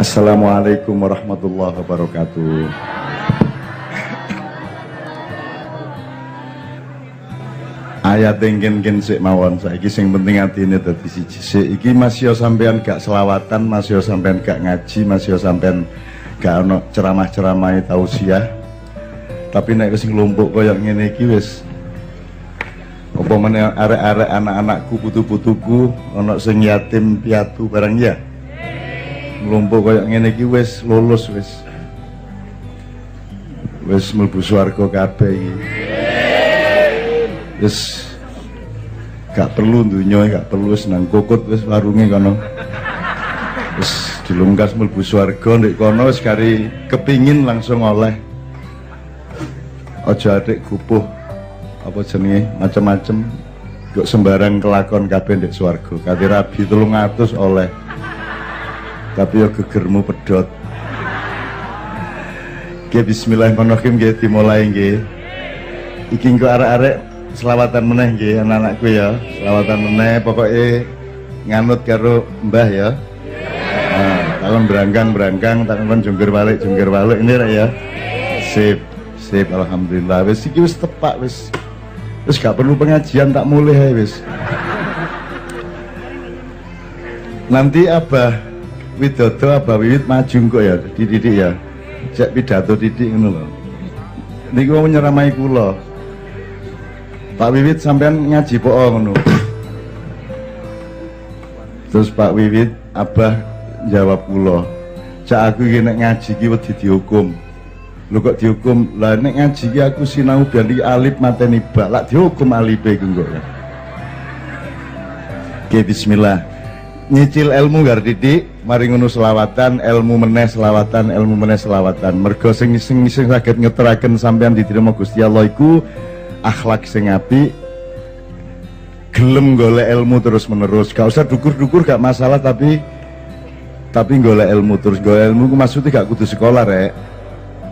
Assalamualaikum warahmatullahi wabarakatuh. Ayat engken-engken sik mawon, saiki sing penting atine dadi siji. Sik iki masih sampean gak selawatan, masih sampean gak ngaji, masih sampean gak ono ceramah-ceramah tausiah. Tapi nek wis nglumpuk koyo ngene iki wis apa meneh arek-arek anak-anakku, putu-putuku ono sing yatim piatu barang ya. Nglumpuk koyo ngene iki wis lulus wis mlebu swarga kabeh iki. Wis gak perlu dunya, gak perlu wis nang kokot wis warunge kono. Wis dilungkas mlebu swarga ndek kono wis kari kepingin langsung oleh. Aja atik gupuh apa jenenge macem-macem kok sembarang kelakon kabeh ndek swarga. Kate rabi 300 oleh. Tapi yo gegermu pedhot. Nggih bismillahirrahmanirrahim nggih dimulai nggih. Iki engko arek-arek selawatan meneh nggih anak-anakku ya. Selawatan meneh pokoke nganut karo Mbah ya. Nah, takon berangkang, takon jungkir balik ini rek ya. Sip alhamdulillah. Wis iki wis tepak wis gak perlu pengajian tak mulai ae wis. Nanti Abah Widodo, Abah Wiwit maju kok ya, dididik ya. Cek pidato didik ngono lho. Niku mau nyeramai kula. Pak Wiwit sampean ngaji po'o ngono. Terus Pak Wiwit, Abah jawab kula. Cak aku iki nek ngaji iki wedi dihukum. Lho kok dihukum? Lah nek ngaji iki aku sinau dari alif mateni ba. Lak dihukum alife iku kok. Oke bismillah. Nyicil ilmu gar didik, mari ngono selawatan, ilmu meneh selawatan. Mergo sing saged ngeteraken sampean diterima Gusti Allah iku akhlak sing apik, gelem golek ilmu terus menerus. Gak usah dukur-dukur gak masalah, tapi golek ilmu terus. Golek ilmu ku maksudnya gak kudu sekolah rek.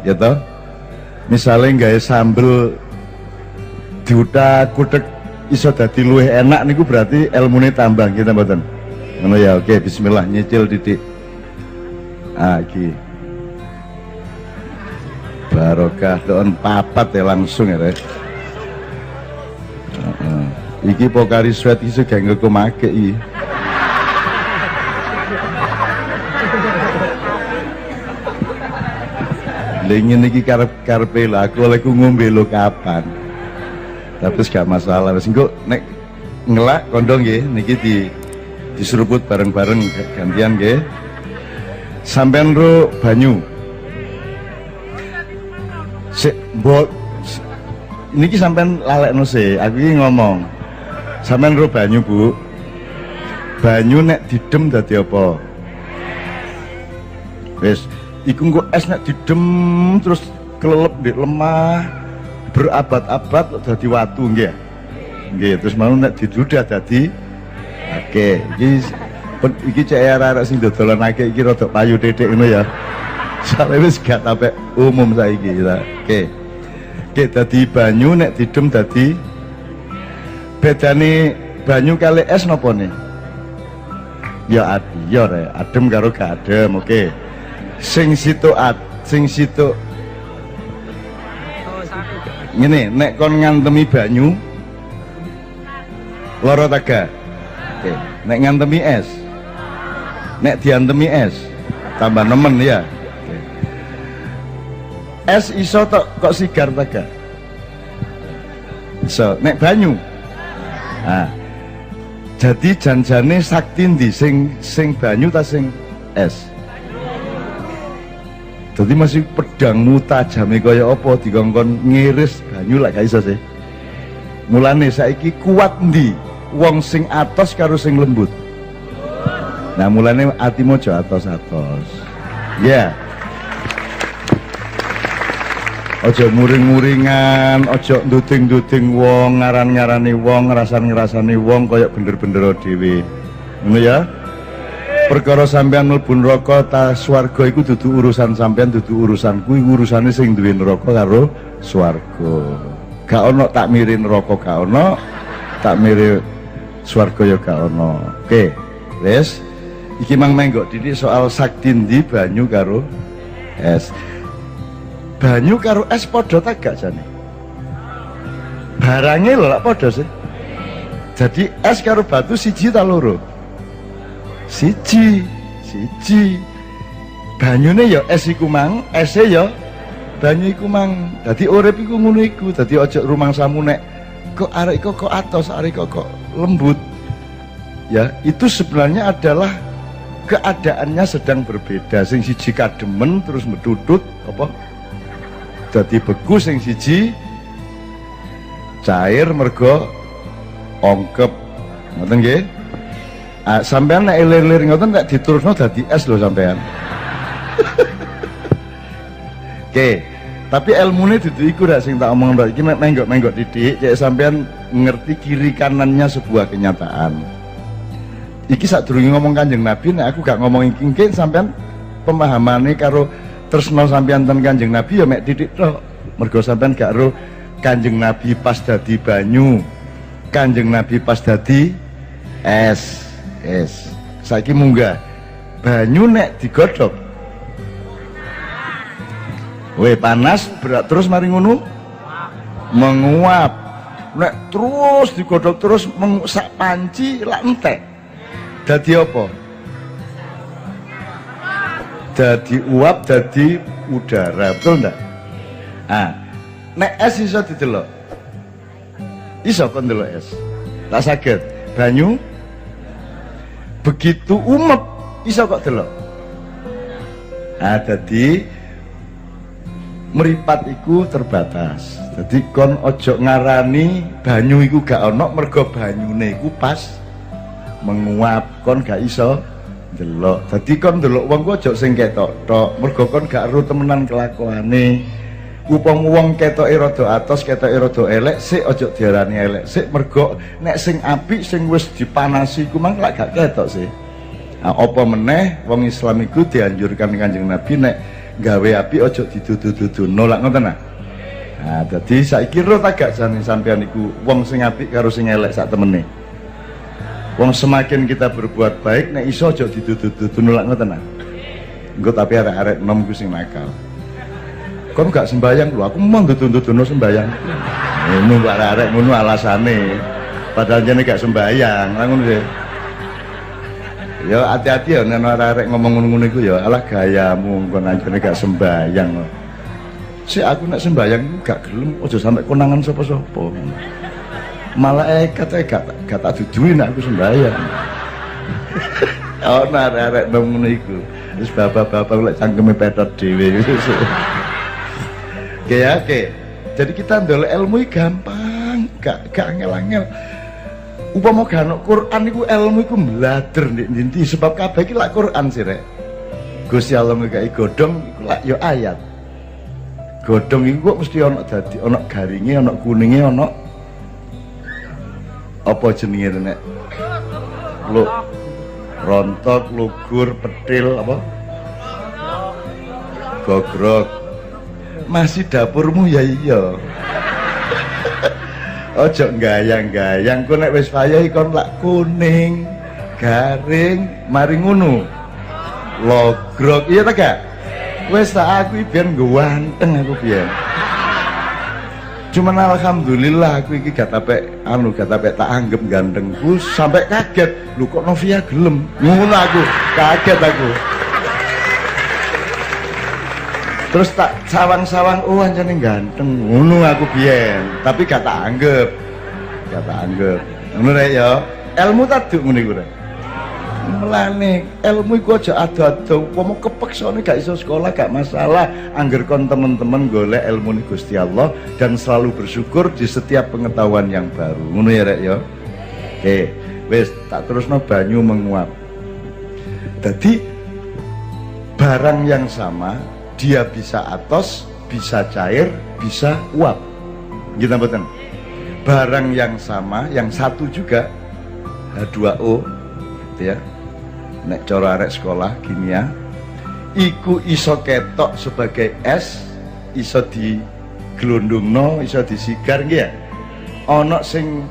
Ya toh? Misale gawe sambel diutak-utek iso dadi luwih enak niku berarti ilmune tambah kita mboten. Ngono ya, oke bismillah nyicil didik. Iki barokah don papat ya langsung ya rek. Iki Pokari Sweat iki sing nggo make iki. Lengin iki karep-karepe lah aku oleh ngombe lo kapan. Tapi gak masalah wis engko nek ngelak kondong nggih niki diseruput bareng-bareng gantian nggih. Sampean ro banyu. Sik mbok niki sampean lalekno sih, aku iki ngomong. Sampean ro banyu, Bu. Banyu nek didem dadi apa? Wis, iku engko es nek didem terus kelelep ndek lemah berabad-abad dadi watu nggih. Nggih, terus mau nek didudah dadi oke, iki cek arek sing dodolanake iki rada payu titik ngono ya. Soale wis gak sampe umum saiki ya. Oke. Oke, dadi banyu nek didem dadi bedane banyu kali es napa nih? Ya adem karo gak adem. Oke. Sing situ ngene, nek kon ngantemi banyu lara taga. Oke, nek ngantemi es, nek diantemi es, tambah nemen ya. Oke. Es iso kok sigar taga. So, nek banyu. Nah, jadi janjane sakti ndi sing banyu ta sing es? Jadi masih pedangmu tajame kaya apa dikongkon ngiris banyu lak gak iso sih. Mulane saiki kuat ndi? Wong sing atos karo sing lembut. Nah mulane atimu aja atos-atos. Ya. Aja muring-muringan, aja nduding-nduding wong, ngaran-ngarani wong, ngerasan-ngrasani wong kaya bener-bener dhewe. Ngono ya. Perkara sampean mlebu neraka ta swarga iku dudu urusan sampean, dudu urusanku, iku urusane sing duwe neraka karo swarga. Gak ono tak miri neraka gak ono, tak miri swarga ya gak ono. Oke, wis. Iki mang menggok didik soal saktindi banyu karo es. Banyu karo es podo tak gak jane? Barangnya lho lak podo sih. Jadi es karo batu siji ta loro? Siji. Banyune ya es iku mang, ese ya banyu iku mang. Dadi urip iku ngono iku. Dadi aja rumangsamu nek kok arek kok atos, arek kok lembut. Ya, itu sebenarnya adalah keadaannya sedang berbeda. Sing siji kademen terus medudut apa? Dadi beku, sing siji cair mergo ongkep. Ngoten nggih? Sampean nek elir-elir ngoten nek diturunno dadi es lho sampean. Oke, tapi ilmune dudu iku rak sing tak omong mbak iki menggok-menggok didik cek sampean ngerti kiri kanannya sebuah kenyataan. Iki sadurunge ngomong Kanjeng Nabi, nek aku gak ngomong iki sampean pemahamane karo tresno sampean ten Kanjeng Nabi ya mek titik tok. Mergo sampean gak ro Kanjeng Nabi pas dadi banyu, Kanjeng Nabi pas dadi es. Saiki munggah. Banyu nek digodhog panas berat terus mari ngono menguap. Nek terus digodhog terus sak panci lak entek. Dadi apa? Dadi uap, dadi udara, betul ndak? Nek es iso didelok. Iso kon delok es. Tak saged. Banyu begitu umep iso kok delok. Dadi meripat iku terbatas. Jadi kon ojo ngarani banyu iku gak ono mergo banyune iku pas menguap, kon gak iso delok. Jadi kon delok wong ku ojo sing ketok tok, mergo kon gak ero temenan kelakuane. Upama wong ketoke rada atos, ketoke rada elek, sik ojo diarani elek. Sik mergo nek sing apik sing wis dipanasi iku mang lak gak ketok sih. Apa meneh wong Islam iku dianjurkan Kanjeng Nabi nek gawe api ojo didudu-dudu nolak ngoten nah. Dadi saiki ro tak gak jane sampean iku wong sing apik karo sing elek sak temene. Wong semakin kita berbuat baik nek iso ojo didudu-dudu nolak ngoten nah. Engko tapi arek-arek nom ku sing nakal. Kon gak sembayang lho, aku mau dudu-dudu sembayang. Ngono arek-arek ngono alasane. Padahal jane gak sembayang, lha ngono sih. Ya hati-hati ya nek arek ngomong ngono-ngono iku ya alah gayamu kon anjene gak sembayang. Sik aku nek sembayang iku gak gelem aja sampe konangan sapa-sapa. Malaikat gak tak duduhi nek aku sembayang. Oh arek-arek ngono iku. Wis bapak-bapak lek cangkeme petot dhewe. Oke. Jadi kita ndolek ilmu gampang, gak angel-angel. Upama gak ono Quran iku ilmu iku mblader ndi sebab kabeh iki lak Quran sih rek. Gusti Allah nggawe godhong iku lak ya ayat. Godhong iku kok mesti ono dadi ono garinge, ono kuninge, ono apa jenenge nek? Rontok, lugur, petil apa? Gogrok. Masih dapurmu ya iya. Ojo gayang-gayang ku nek wis payah kon lak kuning, garing, mari ngono. Logrok iya ta gak? Wis tak aku biyen ganteng aku biyen. Cuman alhamdulillah aku iki gak tapek tak anggap gantengku sampai kaget. Lu kok Novia gelem? Ngono aku, kaget aku. Terus tak sawang-sawang, oh anjane ganteng, ngono aku biyen, tapi gak tak anggap, ngono rek ya, ilmu taduk ngono iku rek. Melane ilmu iku aja ado-ado, wong kepeksane gak iso sekolah gak masalah, angger kon temen-temen golek ilmu Gusti Allah dan selalu bersyukur di setiap pengetahuan yang baru, ngono ya rek ya. Oke, wis tak terusno banyu menguap. Jadi barang yang sama dia bisa atos, bisa cair, bisa uap. Gitu mboten? Barang yang sama, yang satu juga H2O gitu ya. Nek cara arek sekolah kimia, iku iso ketok sebagai es, iso diglondongno, iso disigar nggih ya. Ana sing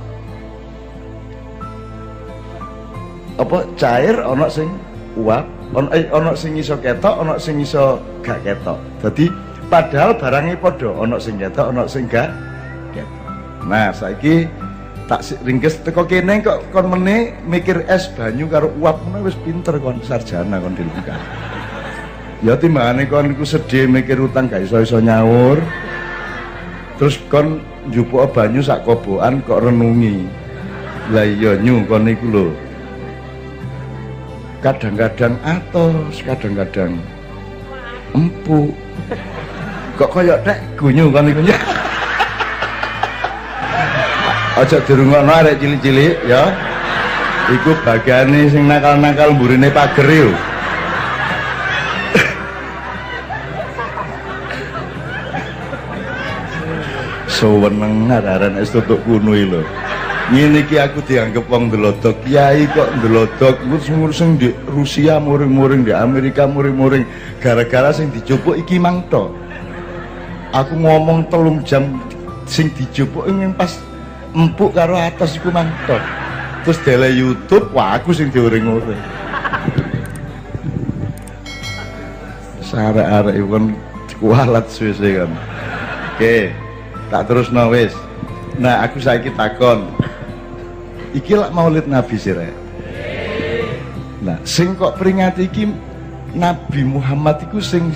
apa cair, ana sing uap, ono sing iso ketok, ono sing iso gak ketok. Dadi padahal barangnya padha, ono sing ketok, ono sing gak ketok. Nah, saiki tak ringkes teko kene kok kon meneh mikir es banyu karo uap ngono wis pinter kon, sarjana kon dilungkas. Ya timbangane kon iku sedih mikir utang gak iso-iso nyaur. Terus kon njupuk banyu sak kobokan kok renungi. Lah iya nyu kon iku lho. Kadang-kadang atos, kadang-kadang empuk. Kok koyo tek gunyu kon iku. Aja dirungokno arek cilik-cilik ya. Iku bagane sing nakal-nakal mburine pager yo. Seweneng aran es tutuk kuno lho. Ngene iki aku dianggep wong ndelodok. Kiai kok ndelodok ngurus-ngurus di Rusia muring-muring, di Amerika muring-muring gara-gara sing dijupuk iki mang tok. Aku ngomong 3 jam sing dijupuk ing pas empuk karo atas iku mang tok. Terus dele YouTube, wah aku sing diuring-uring. Sarek-arek iku kan kualat suwe-suwe kan. Oke. Tak terus wis. Nah aku saiki takon iki lak maulid Nabi sirek. Nah sing kok peringati iki Nabi Muhammad iku sing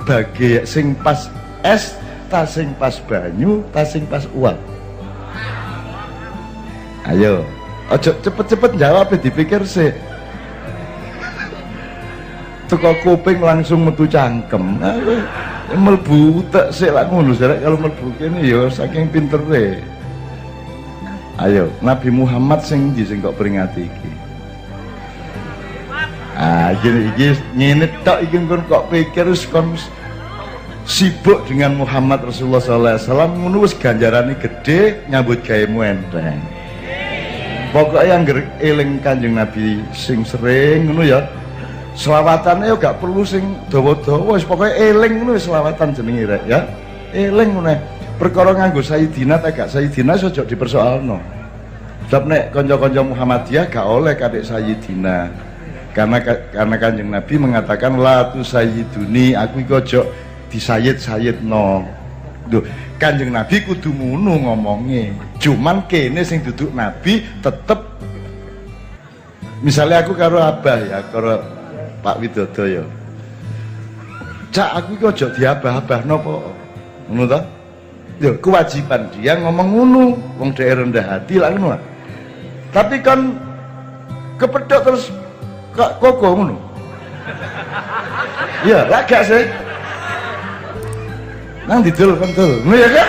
bage sing pas es ta sing pas banyu ta sing pas uap. Ayo ojo cepet-cepet jawab dipikir sih. Teko kuping langsung metu cangkem. Melbu tak sik lak ngono jarek kalau melbu kene ya saking pintere. Ayo Nabi Muhammad sing ndi sing kok peringati iki. Iki ngene tok iki kok pikir wis kon sibuk dengan Muhammad Rasulullah sallallahu alaihi wasallam ngono wis ganjarane gede nyambut gawe enteng. Pokoknya yang eling Kanjeng Nabi sing sering ngono ya. Selawatane yo gak perlu sing dawa-dawa, wis pokoke eling ngono wis selawatan jenenge rek ya. Eling ngono. Perkara nganggo Sayyidina ta gak Sayyidina ojo dipersoalno. Sebab nek kanca-kanca Muhammadiyah gak oleh kadek Sayyidina. Karena Kanjeng Nabi mengatakan la tu sayyiduni, aku iki ojo disayid-sayidno. Duh, Kanjeng Nabi kudu ngono ngomongnya. Cuman kene sing duduk Nabi tetep misalnya aku karo Abah ya, karo Pak Widodo ya. Cak aku iki aja diabah-abah napa. Ngono ta? Ya kewajiban dia ngomong ngono, wong dhek rendah hati lah ngono. Tapi kan kepethuk terus kok ngono. Ya, lah gak sih. Nang didul kan dul. Ya kan.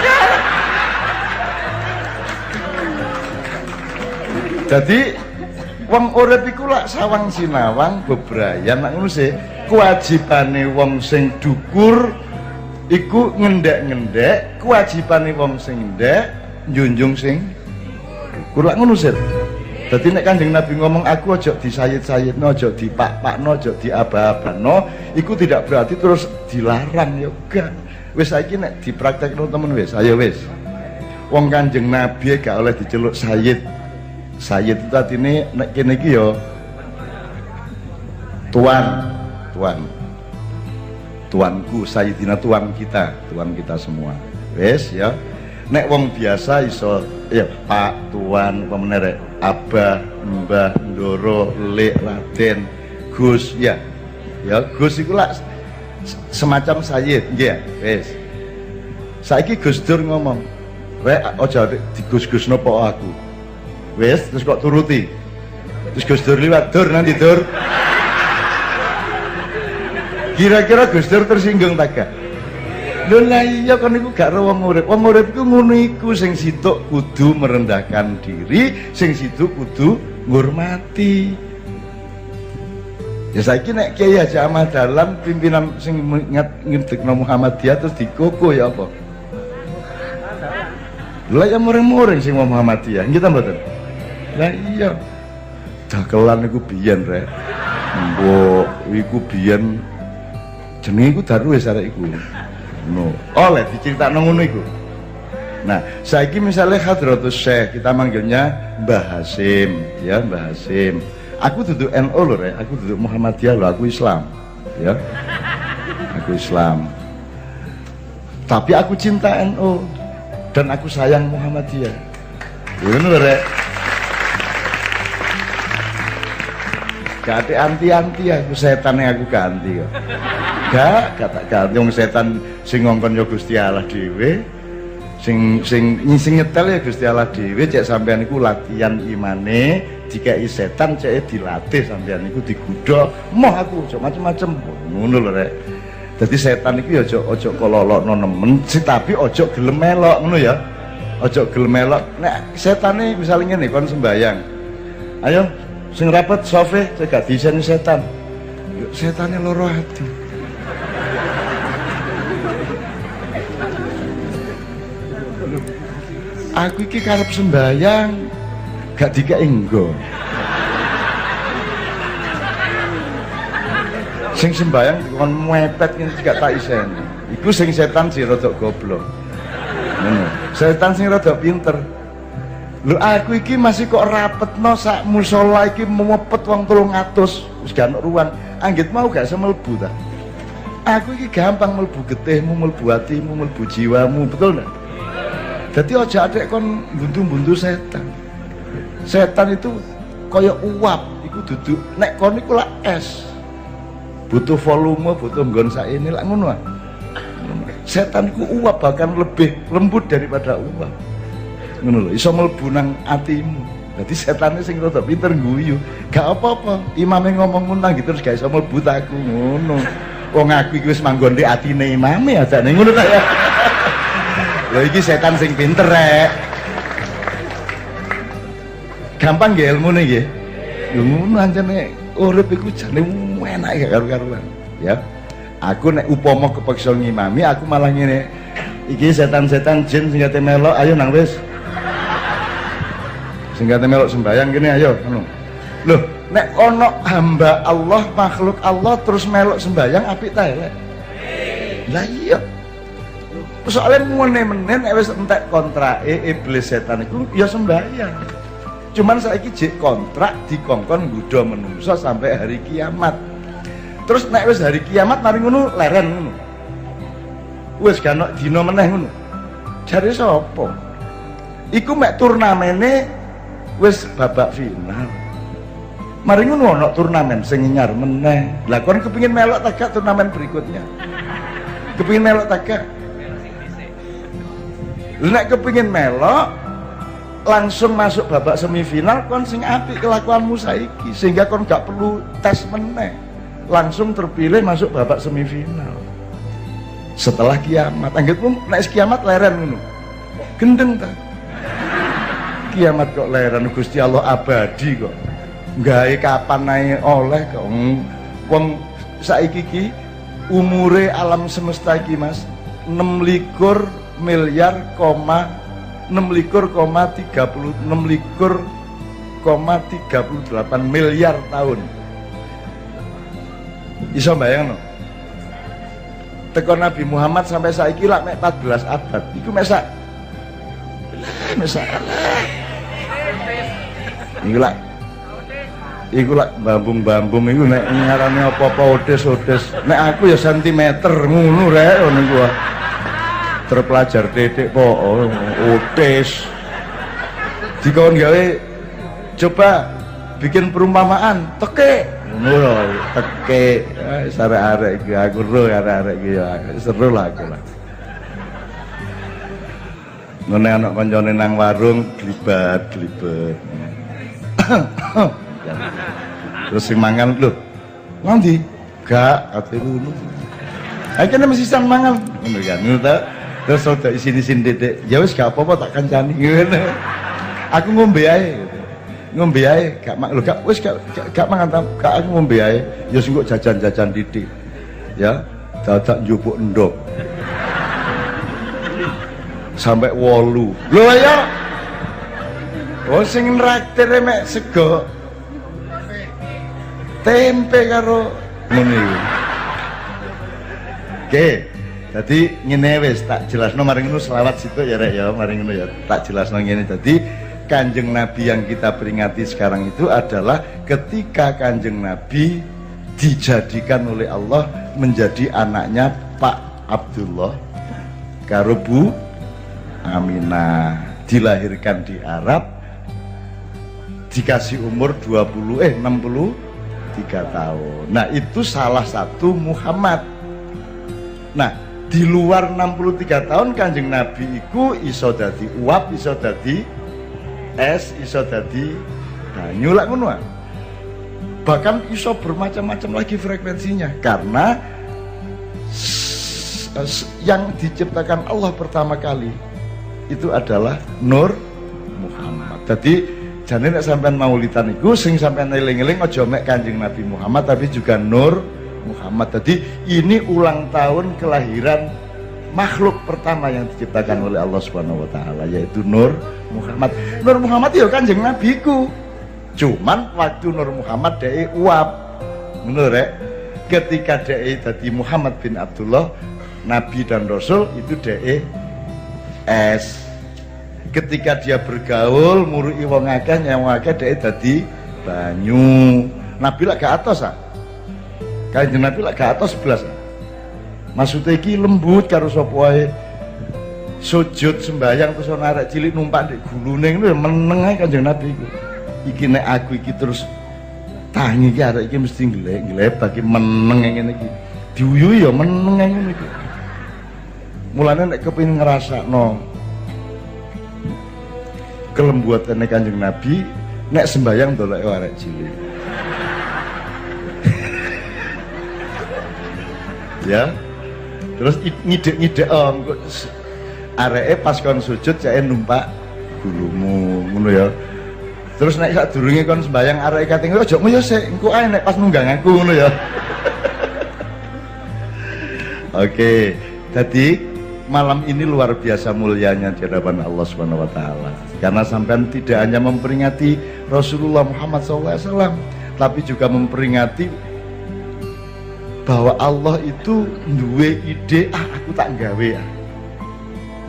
Jadi wong urip iku lak sawang sinawang bebrayan nak ngono sih. Kewajibane wong sing dukur iku ngendek-ngendek, kewajibane wong sing ndek njunjung sing dukur lak ngono sih. Dadi nek Kanjeng Nabi ngomong aku aja disayid-sayidno, aja dipak-pakno, aja diabah-abahno, iku tidak berarti terus dilarang ya enggak. Wis saiki nek dipraktekno temen wis, ayo wis. Wong Kanjeng Nabi gak oleh diceluk sayid. Sayyid itu artinya nek kene iki ya tuanku, Sayyidina tuan kita semua. Wes ya. Nek wong biasa iso ya Pak, tuan, pemene rek, Abah, Mbah, Ndoro, Lek, Raden, Gus ya. Ya Gus iku lak semacam sayyid nggih ya. Wes. Saiki Gus Dur ngomong, "Rek aja digus-gusno pok aku." Wes, terus kok turuti. Terus Gus Dur liwat, Dur nanti Dur. Kira-kira Gus Dur tersinggung tak gak? Lho lah iya kan iku gak ro wong urip. Wong urip iku ngono iku, sing situk kudu merendahkan diri, sing situk kudu ngurmati. Ya saiki nek Kiai Haji Ahmad Dahlan pimpinan sing ngedekno Muhammadiyah terus dikoko ya apa? Lah ya muring-muring sing Muhammadiyah, nggih ta mboten? Lah iya. Dagelan iku biyen rek. Mbok iku biyen jenenge iku Darwis arek iku. No, oleh diceritakno ngono iku. Nah, saiki misalnya Hadratus Syekh kita manggilnya Mbah Hasim, ya Mbah Hasim. Aku duduk NU lho rek, aku duduk Muhammadiyah lho, aku Islam. Ya. Aku Islam. Tapi aku cinta NU dan aku sayang Muhammadiyah. Ngono lho rek. Gak ada anti-anti aku, setan yang aku ganti kok. Gak ganti wong setan sing ngongkon ya Gusti Allah dhewe. Sing nyetel ya Gusti Allah dhewe, cek sampean iku latihan imane, dikai setan cek dilatih sampean iku digodha. Moh aku ojo macem-macem. Ngono lho rek. Dadi setan iku ya ojo kololokno nemen, tapi ojo gelem melok ngono ya. Ojo gelem melok. Nek setane misalnya ngene kon sembayang. Ayo sing rapet sofe saya gak diseni setan. Setane loro hati. Aku iki karep sembayang gak dikek enggo. Sing sembayang kon mepet ngene gak tak iseni. Iku sing setan sing rada goblok. Ngono. Setan sing rada pinter. Lho aku iki masih kok rapetno sak musala iki mepet wong 300 wis gak ono ruang. Anggit mau gak semlebu ta. Aku iki gampang mlebu getihmu, mlebu atimu, mlebu jiwamu, betul ndak? Jadi aja adek kon buntu-buntu setan. Setan itu kaya uap, iku duduk nek kon iku lak es. Butuh volume, butuh nggon saene lak ngono ah. Setan iku uap, bahkan lebih lembut daripada uap. Ngono lho, iso mlebu nang atimu. Dadi setane sing rada pinter guyu. Gak apa-apa, imame ngomong ngono gitu terus gak iso mlebu aku ngono. Wong aku iki wis manggon di atine imame ajane ngono ta ya. Lho iki setan sing pinter rek. Gampang nggih ilmune nggih. Lho ngono ancene urip iku jane enak gak karo-karuan. Ya. Aku nek upama kepeksa ngimami aku malah ngene. Iki setan-setan jin sing kate melok ayo nang wis. Sing kate melok sembayang kene ayo ngono. Lho, nek ana hamba Allah, makhluk Allah terus melok sembayang apik ta elek? Lah iya. Soalnya menen wis entek kontrake iblis setan iku ya sembahyang. Cuman saiki jek kontrak dikongkon nggodha menungso sampai hari kiamat. Terus nek wis hari kiamat mari ngono leren ngono. Wis gak ono dina meneh ngono. Jare sapa? Iku mek turnamene wis babak final. Mari ngono ono turnamen sing nyar meneh. Lah kon kepengin melok tak gak turnamen berikutnya? Kepengin melok tak gak? Nek kepingin melok langsung masuk babak semifinal kon sing apik kelakuanmu saiki sehingga kon gak perlu tes meneh, langsung terpilih masuk babak semifinal setelah kiamat. Anggitmu nek kiamat leren ngono gendeng ta? Kiamat kok leren, Gusti Allah abadi kok gawe kapan naik oleh kok. Wong saiki ki umure alam semesta iki Mas 26 miliar 6,38 miliar tahun. Iso bayang no? Teko Nabi Muhammad sampai saiki lak mek 14 abad. Iku mesak. Iku lak bambung-bambung iku nek ngarane apa-apa odes-odes. Nek aku ya sentimeter ngono rek ngono gua. Terpelajar titik po odes. Dikon gawe coba bikin perumpamaan teke ngono teke arek-arek iki aku ro arek-arek iki ya seru lah aku lah. Ngene anak kancane nang warung glibat. Terus sing mangan lho. Nanti gak ate ngono. Akhirnya mesti sang mangan ngono kan. Ngono ta. Terus rada isin-isin titik. Ya wis gak apa-apa tak kancani ngene. Aku ngombe ae. Ngombe ae gak lho gak wis gak mangan gak aku ngombe ae. Ya sing kok jajan-jajan titik. Ya, dadak njupuk endok. Sampai 8. Lho ya. Oh sing nraktir mek sego. Tempe karo ngono iki. Oke. Jadi ngene wis tak jelasno mari ngono selawat situ ya rek ya mari ngono ya tak jelasno ngene. Jadi Kanjeng Nabi yang kita peringati sekarang itu adalah ketika Kanjeng Nabi dijadikan oleh Allah menjadi anaknya Pak Abdullah karo Bu Aminah, dilahirkan di Arab, dikasih umur 63 tahun. Nah itu salah satu Muhammad. Nah di luar 63 tahun Kanjeng Nabi iku iso dadi uap, iso dadi es, iso dadi banyu lak ngono. Bahkan iso bermacam-macam lagi frekuensinya, karena yang diciptakan Allah pertama kali itu adalah Nur Muhammad. Jadi jane nek sampean maulidan iku sing sampean eling-eling aja mek Kanjeng Nabi Muhammad tapi juga Nur Muhammad. Jadi ini ulang tahun kelahiran makhluk pertama yang diciptakan oleh Allah Subhanahu wa taala, yaitu Nur Muhammad. Nur Muhammad ya Kanjeng Nabi ku. Cuman waktu Nur Muhammad dhek uap. Ngono rek. Ketika dhek dadi Muhammad bin Abdullah, Nabi dan Rasul itu dhek es. Ketika dia bergaul ngurui wong akeh nyawang akeh dhek dadi banyu. Nabi lak gak atos ah. Kanjeng Nabi lak gak atos 11. Maksudnya iki lembut karo sapa wae. Sujud sembahyang terus ana arek cilik numpak ndek gulune ngono meneng ae Kanjeng Nabi iku. Iki nek aku iki terus tangi iki arek iki mesti nglek bagi meneng ngene iki. Diuyuhi ya meneng ngene iki. Mulane nek kepengin ngrasakno kelembutane Kanjeng Nabi, nek sembahyang ndolek arek cilik. Ya. Terus ngidek-ngidek areke pas kon sujud cake numpak gulumu ngono ya. Terus nek sadurunge kon sembayang areke kating ojo ngoyo sik engko ae nek pas nunggang aku ngono ya. Oke, jadi malam ini luar biasa mulianya di hadapan Allah Subhanahu wa taala. Karena sampean tidak hanya memperingati Rasulullah Muhammad SAW, tapi juga memperingati bahwa Allah itu duwe ide, aku tak gawe ah.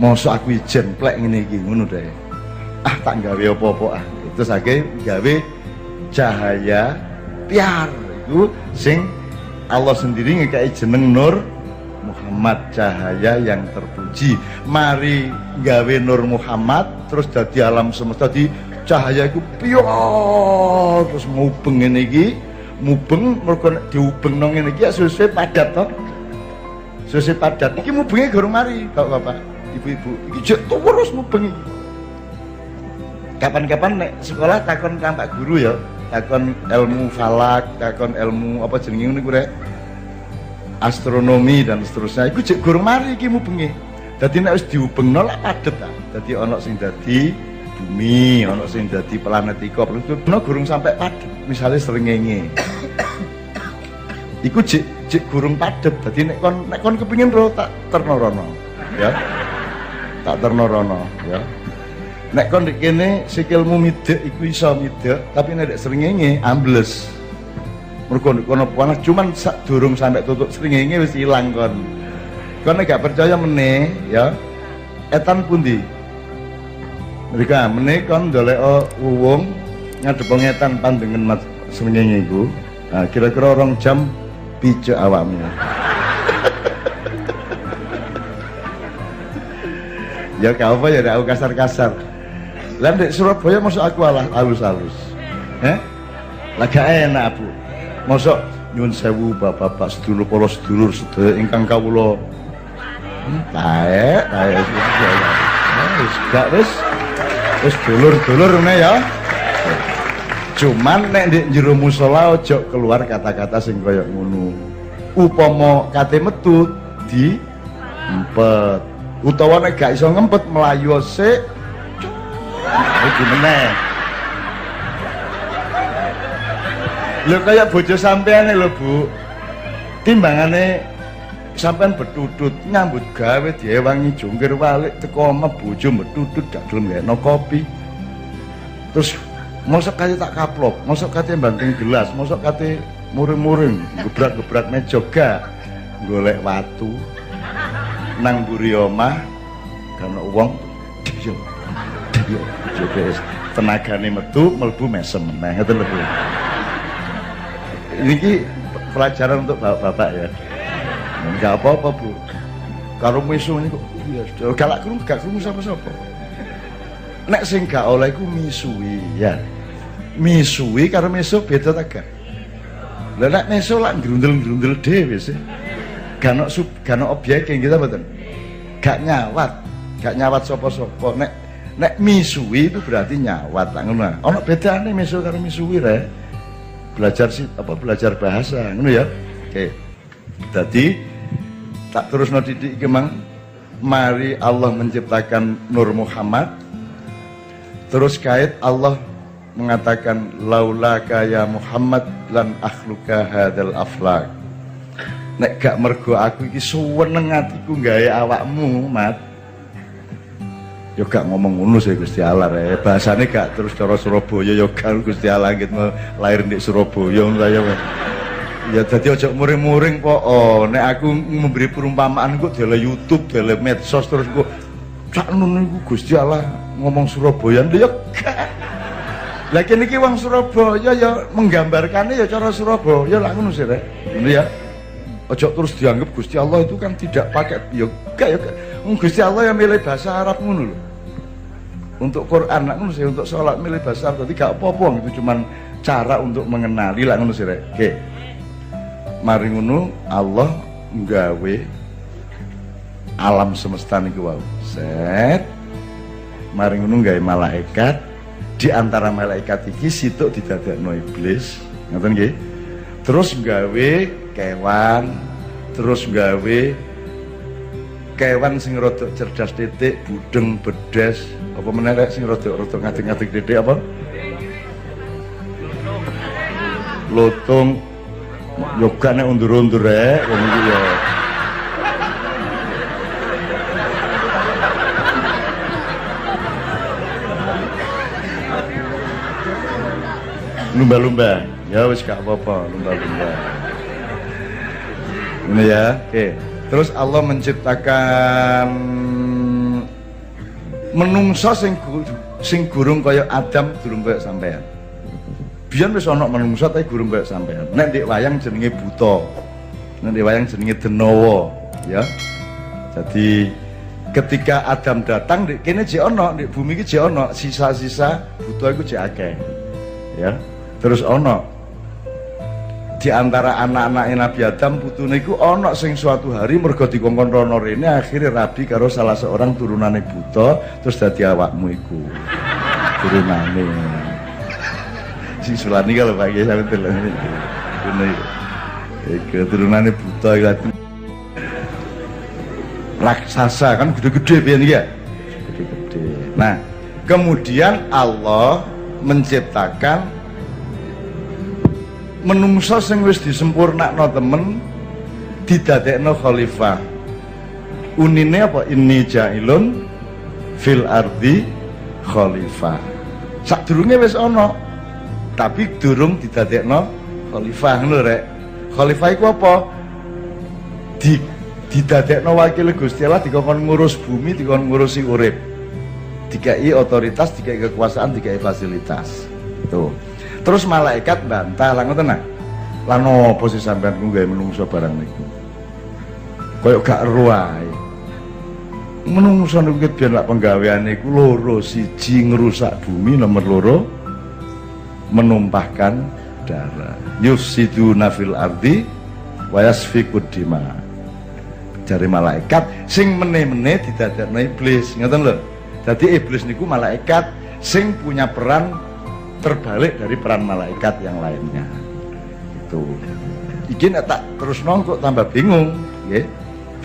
Mosok aku ijen plek ngene iki ngono deh. Tak gawe apa-apa ah. Itu saking gawe cahaya tiar itu sing Allah sendiri ngekei jeneng Nur Muhammad, cahaya yang terpuji. Mari gawe Nur Muhammad terus jadi alam semesta, di cahaya itu pior terus mubeng ngene iki. Mubeng mergo diubeng nang ngene iki suwe padat to. Suwe padat iki mubenge gorong mari, Bapak-bapak, Ibu-ibu. Iki jek terus mubeng iki. Kapan-kapan nek sekolah takon kang Pak Guru ya, takon ilmu falak, takon ilmu apa jenenge niku rek. Astronomi dan seterusnya. Iku jek gorong mari iki mubenge. Dadi nek wis diubengno lak padet ta. Dadi ana sing dadi bumi, ana sing dadi planet iko, gorong sampai padet. Misalnya srengenge. Iku jek gurung padet. Dadi nek kon kepengin ro tak terno rono, ya. Tak terno rono, ya. Nek kon ndek kene sikilmu midhek iku iso midhek, tapi nek srengenge ambles. Mergo ndek kono panas cuman sak durung sampai tutup srengenge wis ilang kon. Kon nek gak percaya meneh, ya. Etan pundi? Mereka meneh kon ndolek wuwung ngadep ngetan pandengen mat srengenge iku. Nah, kira-kira 2 jam pijak awakmu. Ya gak apa ya, aku kasar-kasar. Lah ndek Surabaya mosok aku halus-halus. Lah gak enak, Bu. Mosok nyuwun sewu Bapak-bapak sedulur para sedulur sedaya ingkang kawula. Taek wis gak wis dulur-dulur ngene ya. Cuman nek ndek jero musala aja keluar kata-kata sing kaya ngono. Upama kate metu di empet. Utawa nek gak iso ngempet melayu sik. Iki meneh. Lho kaya bojo sampean lho, Bu. Timbangane sampean betutut nyambut gawe diewangi jungkir walik teko omah bojo betutut gak gelem ngekno kopi. Terus mosok kate tak kaplok, mosok kate banting gelas, mosok kate muring-muring, gebrak-gebrak meja gak golek watu nang mburi omah karena uang yo GPS tenagane metu mlebu mesem meneh ngoten lho Bu. Ini pelajaran untuk bapak-bapak ya. Enggak apa-apa Bu. Karo misu niku iya galak gak krungu sapa-sapa. Nek sing gak oleh iku misui ya. Misui karo misu beda ta gak? Lah nek misu lak grundel-grundel dhewe sih. Gak ono objek kita mboten. Gak nyawat sapa-sapa. Nek misui itu berarti nyawat tak ngono. Ono bedane misu karo misui rek. Belajar bahasa ngono ya. Oke. Dadi tak terusno didik iki mang mari Allah menciptakan Nur Muhammad. Terus kait Allah mengatakan laulaka ya Muhammad lan akhluka hadzal aflak. Nek gak mergo aku iki suweneng atiku gawe awakmu, Mat. Yo gak ngomong ngono sih Gusti Allah rek. Bahasane gak terus cara Surabaya yo gak Gusti Allah gitu lahir di Surabaya ngono ya. Ya dadi aja muring-muring po. Oh, nek aku memberi perumpamaan kok dalam YouTube, dalam medsos terus kok sakno niku Gusti Allah ngomong Surabaya lho ya gak. Lah kene iki wong Surabaya ya menggambarkannya ya cara Surabaya lah ngono sih rek. Ngono ya. Aja terus dianggap Gusti Allah itu kan tidak pakai ya gak ya. Gusti Allah yang milih bahasa Arab ngono lho. Untuk Quran nak ngono sih, untuk sholat milih bahasa Arab. Dadi gak apa-apa itu cuman cara untuk mengenali lah ngono sih rek. Oke. Mari ngono Allah nggawe alam semesta niku wau. Set. Mari ngono nggawe malaikat. Di antara malaikat iki situk didadekno iblis. Ngoten nggih. Terus nggawe kewan, terus nggawe kewan sing rada cerdas titik, budeng, bedes, apa meneh rek sing rada ngadeg-ngadeg titik apa? Lutung. Yoga nek undur-undur rek, ngono iki ya. Lumba-lumba. Ya wis gak apa-apa, lumba-lumba. Ini ya, oke. Terus Allah menciptakan menungso sing gurung kaya Adam durung kaya sampean. Biyen wis ana menungso tapi gurung kaya sampean. Nek ndek wayang jenenge buta. Nek ndek wayang jenenge denawa, ya. Jadi ketika Adam datang ndek kene jek ana, ndek bumi iki jek ana sisa-sisa buta iku jek akeh. Ya. Terus ana di antara anak-anak Nabi Adam putune iku ana sing suatu hari mergo dikongkon rono rene akhirnya rabi karo salah seorang turunane buta terus dadi awakmu iku turunane sing sulani kalau Pak Kiai sampe delok ngene iki turunane buta iku raksasa kan gede-gede piye ya gede-gede. Nah kemudian Allah menciptakan menungso sing wis disempurnakno temen didadekno khalifah. Unine apa? Inni jailun fil ardi khalifah. Sadurunge wis ana tapi durung didadekno khalifah ngono rek. Khalifah iku apa? Didadekno wakil Gusti Allah dikon ngurus bumi, dikon ngurusi urip. Dikai otoritas, dikai kekuasaan, dikai fasilitas. Tuh. Terus malaikat bantah lah ngoten nah. Lah nopo sih sampean ku gawe menungso barang niku. Kayak gak ero ae. Menungso niku biyen lak penggaweane iku loro, siji ngrusak bumi, nomor loro menumpahkan darah. Yufsiduna fil ardi wa yasfikud dima. Jare malaikat sing meneh-meneh didadekno iblis, ngoten lho. Dadi iblis niku malaikat sing punya peran terbalik dari peran malaikat yang lainnya. Itu. Iki nek tak terus kok tambah bingung, nggih.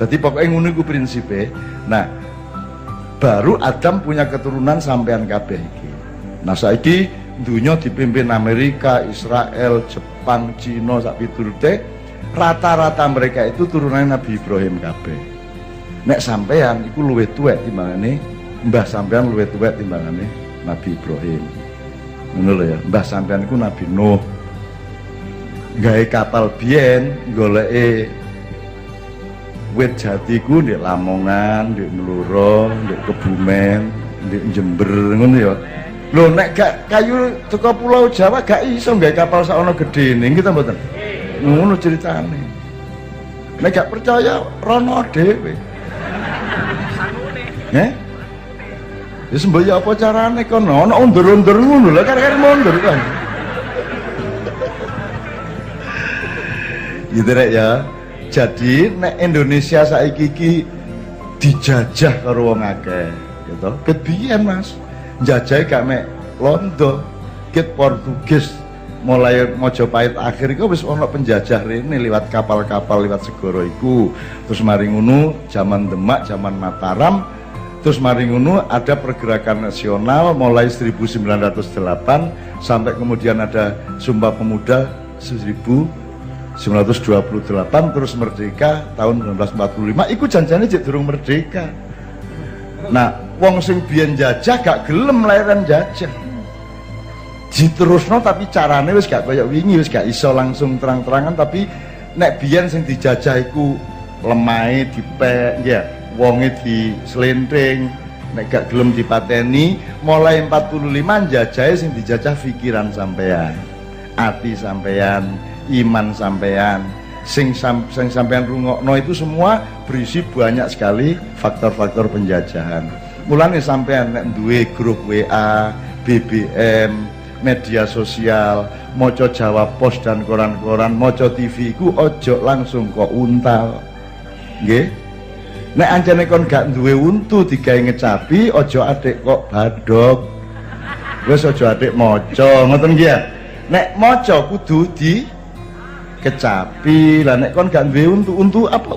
Dadi pokoke ngono iku prinsipe. Nah, baru Adam punya keturunan sampean kabeh iki. Nah, saiki dunia dipimpin Amerika, Israel, Jepang, Cina sak piturute, rata-rata mereka itu turunan Nabi Ibrahim kabeh. Nek sampean iku luwih tuwek timbangane mbah sampean luwih tuwek timbangane Nabi Ibrahim. Ngono lho ya, mbah sampean iku Nabi Nuh. Gawe kapal biyen goleke wit jati ku ndek Lamongan, ndek Mloro, ndek Kebumen, ndek Jember ngono ya. Lho nek gak kayu teko Pulau Jawa gak iso nggawe kapal sakono gedene kita mboten. Ngono ceritane. Nek gak percaya rono dhewe. Ya semboyo apa carane kono? Ana undur-undur ngono lho kan mundur kan. Gitu rek ya. Jadi nek Indonesia saiki iki dijajah karo wong akeh, gitu. Ket biyen Mas. Njajah gak mek Londo, ket Portugis mulai Mojopahit akhir iku wis ana penjajah rene liwat kapal-kapal liwat segara iku. Terus mari ngono zaman Demak, zaman Mataram, terus mari ngono ada pergerakan nasional mulai 1908 sampai kemudian ada Sumpah Pemuda 1928 terus merdeka tahun 1945 iku janjane jek durung merdeka. Nah, wong sing biyen jajah gak gelem lairan jajah. Diterusno tapi carane wis gak kaya wingi, wis gak iso langsung terang-terangan, tapi nek biyen sing dijajah iku lemahe dipek ya, wonge dislentring, nek gak gelem dipateni, mulai 45 jajahe sing dijajah pikiran sampean, ati sampean, iman sampean, sing sampean rungokno itu semua berisi banyak sekali faktor-faktor penjajahan. Mulane sampean nek duwe grup WA, BBM, media sosial, maca Jawa Pos dan koran-koran, maca TV ku ojo langsung kok untal. Nggih. Nek anjane kon gak duwe untu digawe ngecapi, ojo adik kok badok. Wis ojo adik maca, ngoten nggih ya. Nek maca kudu di kecapi lah, nek kon gak duwe untu apa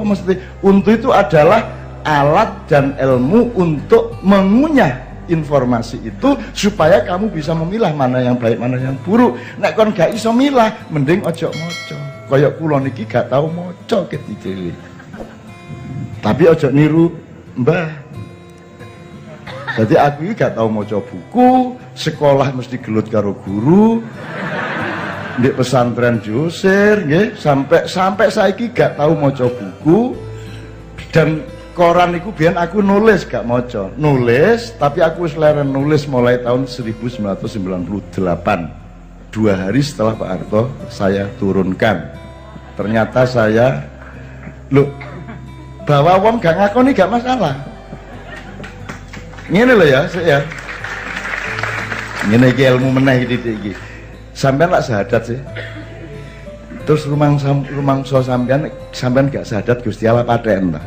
maksudnya? Untu itu adalah alat dan ilmu untuk mengunyah informasi itu supaya kamu bisa memilah mana yang baik mana yang buruk. Nek kon gak iso milah mending ojo moco. Kaya kula niki gak tau moco ketika tapi ojo niru mbah. Jadi aku ini gak tau moco buku, sekolah mesti gelut karo guru di pesantren Jusir, nggih, sampai saiki gak tahu maca buku. Dan koran iku biyen aku nulis gak maca, nulis tapi aku wis leren nulis mulai tahun 1998, 2 hari setelah Pak Harto saya turunkan. Ternyata saya bahwa wong gak ngakoni gak masalah. Ngene lho ya, saya ngene iki ilmu meneh iki. Sampean lak syahadat sih. Terus rumangsa sampean gak syahadat Gusti Allah paten ta?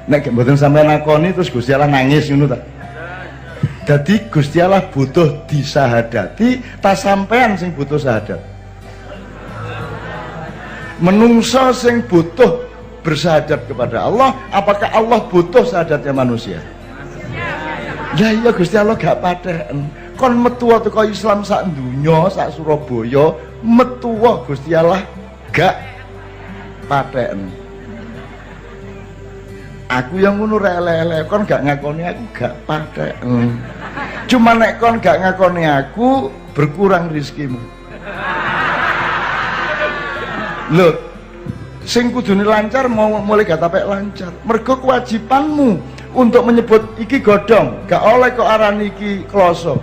Nek mboten sampean nakoni terus Gusti Allah nangis ngono ta? Dadi Gusti Allah butuh disahadati, ta sampean sing butuh syahadat? Menungso sing butuh bersyahadat kepada Allah, apakah Allah butuh syahadatnya manusia? Ya iya Gusti Allah gak paten. Kon metuwa teko Islam sak dunya, sak Surabaya, metuwa Gusti Allah gak paten. Aku yang ngono rele-ele, kon gak ngakoni aku gak paten. Cuma nek kon gak ngakoni aku, berkurang rezekimu. Loh, sing kudune lancar mau mulai gak tapek lancar. Mergo kewajibanmu untuk menyebut iki godhong, gak oleh kok arani iki kloso.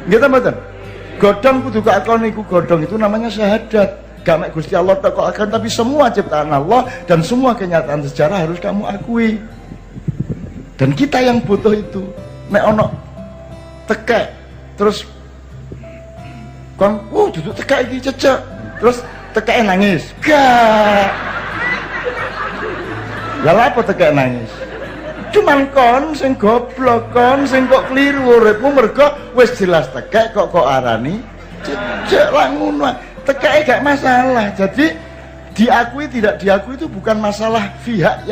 Nggih ta mboten? Godhong kudu kok akon iku godhong itu namanya syahadat. Gak mek Gusti Allah tok akan, tapi semua ciptaan Allah dan semua kenyataan sejarah harus kamu akui. Dan kita yang butuh itu. Nek ono tekek terus kon duduk tekek iki cecek. Terus tekeke nangis. Gak. Lah apa tekek nangis? Cuman kon sing goblok, kon sing kok keliru uripmu mergo wis jelas tekek kok arani cecek lah ngono. Tekeke gak masalah. Jadi diakui tidak diakui itu bukan masalah pihak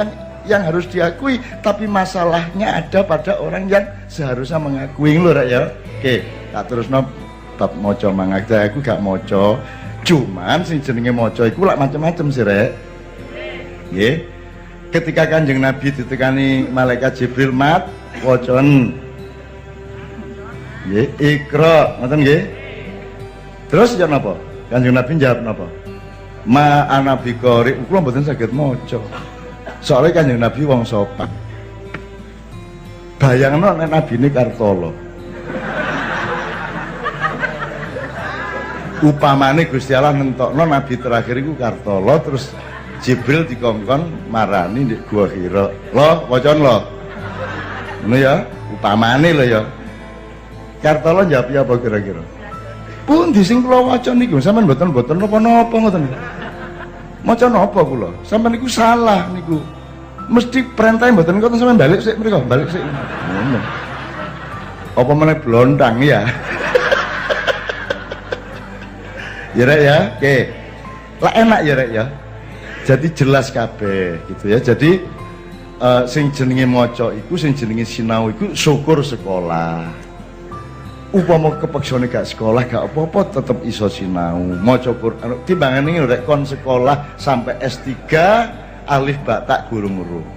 yang harus diakui, tapi masalahnya ada pada orang yang seharusnya mengakui lho rek ya. Oke, tak terusno bab maca mangakte aku gak maca. Cuman sing jenenge maca iku lak macam-macam sih rek. Nggih. Ketika Kanjeng Nabi ditekani malaikat Jibril mat wacan nggih Iqra ngoten nggih. Terus ya napa? Kanjeng Nabi jawab napa? Ma ana biqori, kula mboten saged maca. Soale Kanjeng Nabi wong sopan. Bayangno nek nabine Kartolo. Upamane Gusti Allah nentokno nabi terakhir iku Kartolo, terus Jibril dikongkon marani ndek Gua Hira. Lo, wacon lo. Ngono ya, upamane lho ya. Kartolo njawab apa kira-kira? Pundi sing kula waca niku? Sampeyan mboten napa-napa ngoten. Maca napa kula? Sampeyan niku salah niku. Mesti perintah mboten ngoten, sampeyan balik sik mriko, balik sik. Ngono. Apa meneh blontang ya? Ya rek ya, oke. Lah enak ya rek ya. Jadi jelas kabeh gitu ya. Jadi sing jenenge maca iku, sing jenenge sinau iku syukur sekolah. Upama kepeksane gak sekolah gak apa-apa, tetep iso sinau maca Quran. Timbangane rek kon sekolah sampai S3 alif batak gurung-gurung.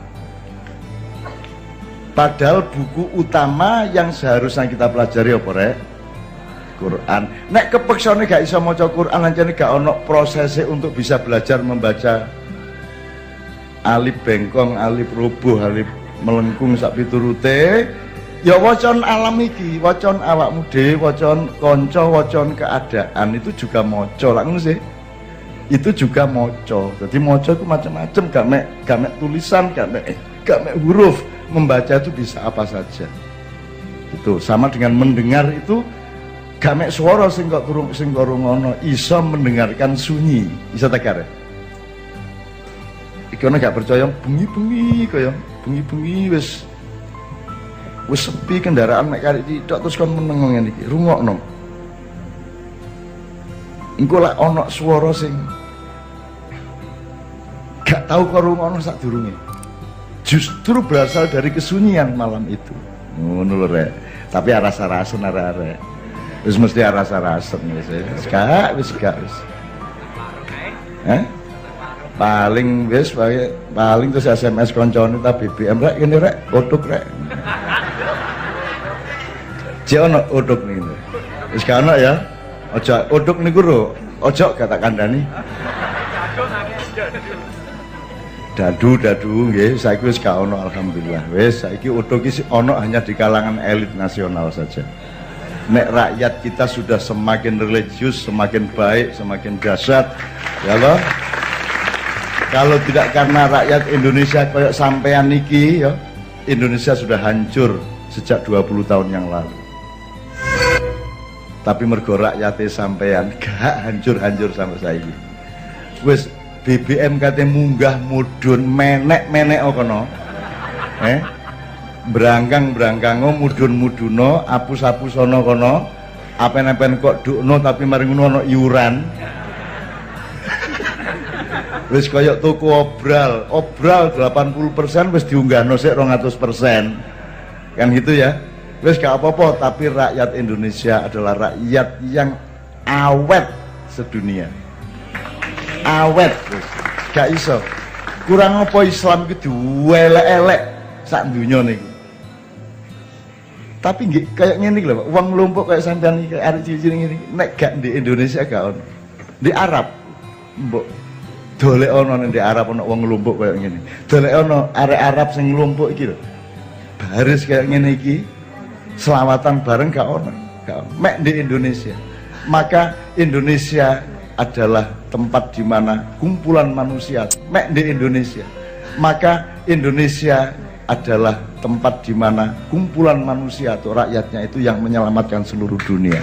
Padahal buku utama yang seharusnya kita pelajari apa rek? Quran. Nek kepeksane gak iso maca Quran, lancane gak ono prosesnya untuk bisa belajar membaca alif bengkong, alif rubuh, alif melengkung sak piturute. Ya wacon alam iki, wacon awakmu dhewe, wacon kanca, wacon keadaan itu juga maca lak ngono sih. Itu juga maca. Jadi maca itu macam-macam, gak mek tulisan, gak mek huruf. Membaca itu bisa apa saja. Itu sama dengan mendengar itu gak mek swara sing kok ngono, iso mendengarkan sunyi. Iso tegar. Iki ana gak percaya bengi-bengi kaya bengi-bengi wis sepi kendaraan mek karek tok terus kon meneng ngene iki rungokno engko lak ana swara sing gak tau kok rungokno sadurunge justru berasal dari kesunyian malam itu ngono lho rek tapi aras-arasen arek-arek wis mesti aras-arasen wis gak wis paling wis paling terus SMS koncone ta BBM rek kene rek otuk rek Jek ono uduk niku. Wis gak ono ya. Aja uduk niku lho, aja gak tak kandhani. Dadu nggih, saiki wis gak ono alhamdulillah. Wis saiki uduk iki ono hanya di kalangan elit nasional saja. Nek rakyat kita sudah semakin religius, semakin baik, semakin dahsyat. Ya loh. Kalau tidak karena rakyat Indonesia kayak sampean niki ya, Indonesia sudah hancur sejak 20 tahun yang lalu. Tapi mergo rakyate sampean gak hancur-hancur sampai saiki. Wis BBM kate munggah mudhun menek-menek kono. Brangkang-brangkango mudhun-mudhuno, apus-apusono kono. Apen-apen kok dukno tapi mari ngono ana iuran. Wis kaya tuku obral 80% wis diunggahno sik 200%. Kan gitu ya. Wis gak apa-apa, tapi rakyat Indonesia adalah rakyat yang awet sedunia. Awet, wis. Gak iso. Kurang apa Islam itu dielek-elek sak dunya niku. Tapi nggih kayak ngene iki lho, wong lumpuk kayak sampean iki arek cilik ngene iki, nek gak di Indonesia gak ono. Di Arab mbok dolek ono di Arab ono wong lumpuk kayak ngene. Dolek ono arek Arab sing lumpuk iki lho. Baris kayak ngene iki selawatan bareng gak ono. Mek di Indonesia. Maka Indonesia adalah tempat di mana kumpulan manusia. Mek di Indonesia. Maka Indonesia adalah tempat di mana kumpulan manusia atau rakyatnya itu yang menyelamatkan seluruh dunia.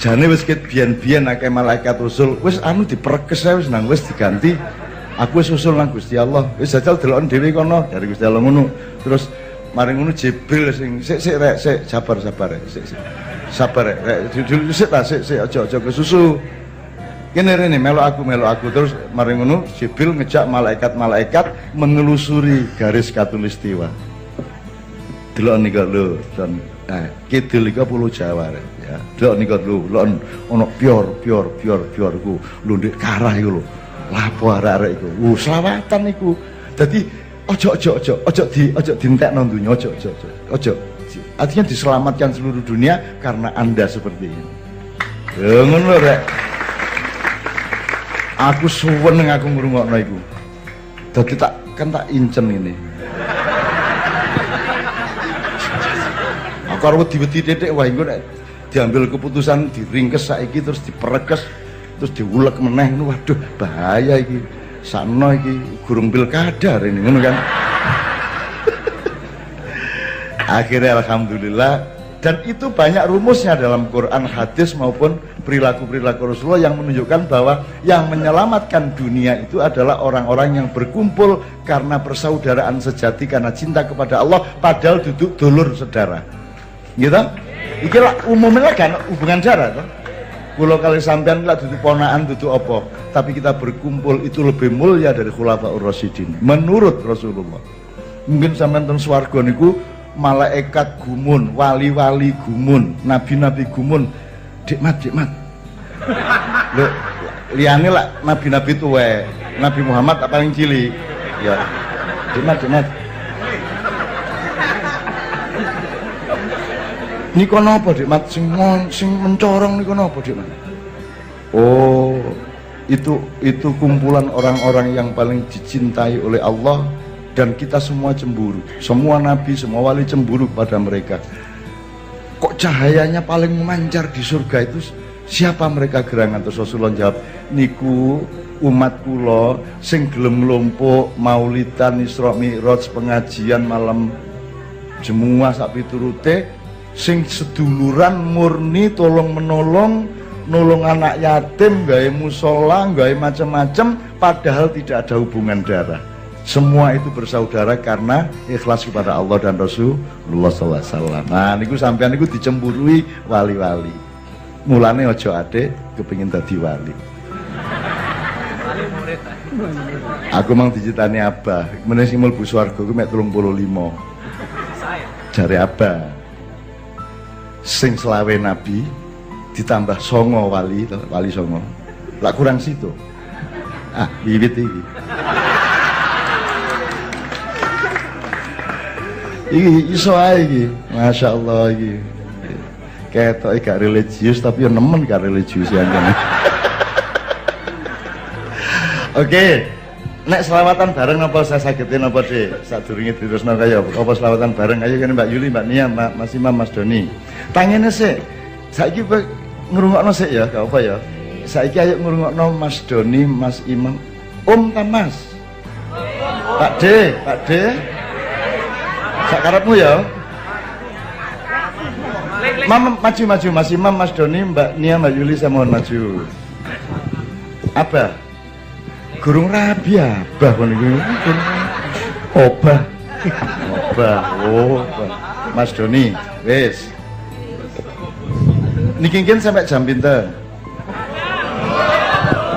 Jane wis ket biyen-biyen akeh malaikat usul, wis anu diperkes wis nang wis diganti. Aku wis usul nang Gusti Allah. Wis jajal deloken dhewe kono dari Gusti Allah ngono. Terus mari ngono Jibril sing sik rek sik sabar rek sik. Sabar rek dulu sik ta sik aja kesusu. Kene rene melok aku terus mari ngono Jibril ngejak malaikat-malaikat menelusuri garis khatulistiwa. Delok niku lho dan kidul iku Pulau Jawa rek ya. Delok niku lho ono pior ku lho ndek karah iku lho. Lapo arek-arek iku. Selawatan iku. Dadi ojo dientekno donya, ojo. Artinya diselamatkan seluruh dunia karena Anda seperti ini. Ya ngono rek. Aku suweneng aku ngrungokno iku. Dadi tak kan tak incen ini. Aku harus wedi titik wah engko nek diambil keputusan diringkes saiki terus diperekes terus diulek meneh waduh bahaya iki. Sakno iki gurung pilkada ini ngono kan. Akhirnya alhamdulillah, dan itu banyak rumusnya dalam Quran, hadis maupun perilaku-perilaku Rasulullah yang menunjukkan bahwa yang menyelamatkan dunia itu adalah orang-orang yang berkumpul karena persaudaraan sejati, karena cinta kepada Allah, padahal duduk dulur saudara. Gitu? Iki lah umumnya kan hubungan darah toh. Kalau kali sampean lah duduk ponaan, duduk apa, tapi kita berkumpul itu lebih mulia dari Khulafaur Rasyidin menurut Rasulullah. Mungkin sampean ten swarga niku malaikat gumun, wali-wali gumun, nabi-nabi gumun, dikmat liane lah nabi-nabi tuwe, Nabi Muhammad tak paling cilik ya, dikmat niku napa dikmat sing mencorong niku napa dikmat? Oh itu kumpulan orang-orang yang paling dicintai oleh Allah, dan kita semua cemburu, semua nabi, semua wali cemburu pada mereka. Kok cahayanya paling memancar di surga itu siapa mereka gerangan? Terus Rasulullah jawab, niku umat kula sing gelem nglumpuk maulidan Isra Mi'raj, pengajian malam jemuah sak piturute, sing seduluran murni tolong menolong, nolong anak yatim, gawe musola, gawe macam-macam, padahal tidak ada hubungan darah. Semua itu bersaudara karena ikhlas kepada Allah dan Rasulullah SAW. Nah, niku sampean niku dicemburui wali-wali. Mulane ojo ade kepengin dadi wali. Aku mang dicitani Abah, meneh sing mlebu swarga ku mek 35. Jare Abah. Sing selawe nabi ditambah songo wali, wali songo. Lah kurang situ. Ah, bibit iki. Iki iso ae iki, Masya Allah iki. Ketoke gak religius tapi yo nemen gak religius ya. Oke. Nek selawatan bareng apa saya sagetin apa sih? Sadurunge diterusno kaya apa selawatan bareng ayo kan Mbak Yuli, Mbak Nia, Mas Imam, Mas Doni. Tangene sik. Saiki ngrungokno sik ya, gak apa ya. Saiki ayo ngrungokno Mas Doni, Mas Imam, Om ta Mas. Pak D. Sak karepmu ya. Maju Mas Imam, Mas Doni, Mbak Nia, Mbak Yuli, saya mohon maju. Abah. Gurung rabi Abah kon iki. Obah. Oh, Mas Doni, wis. Niki sampai jam pinten?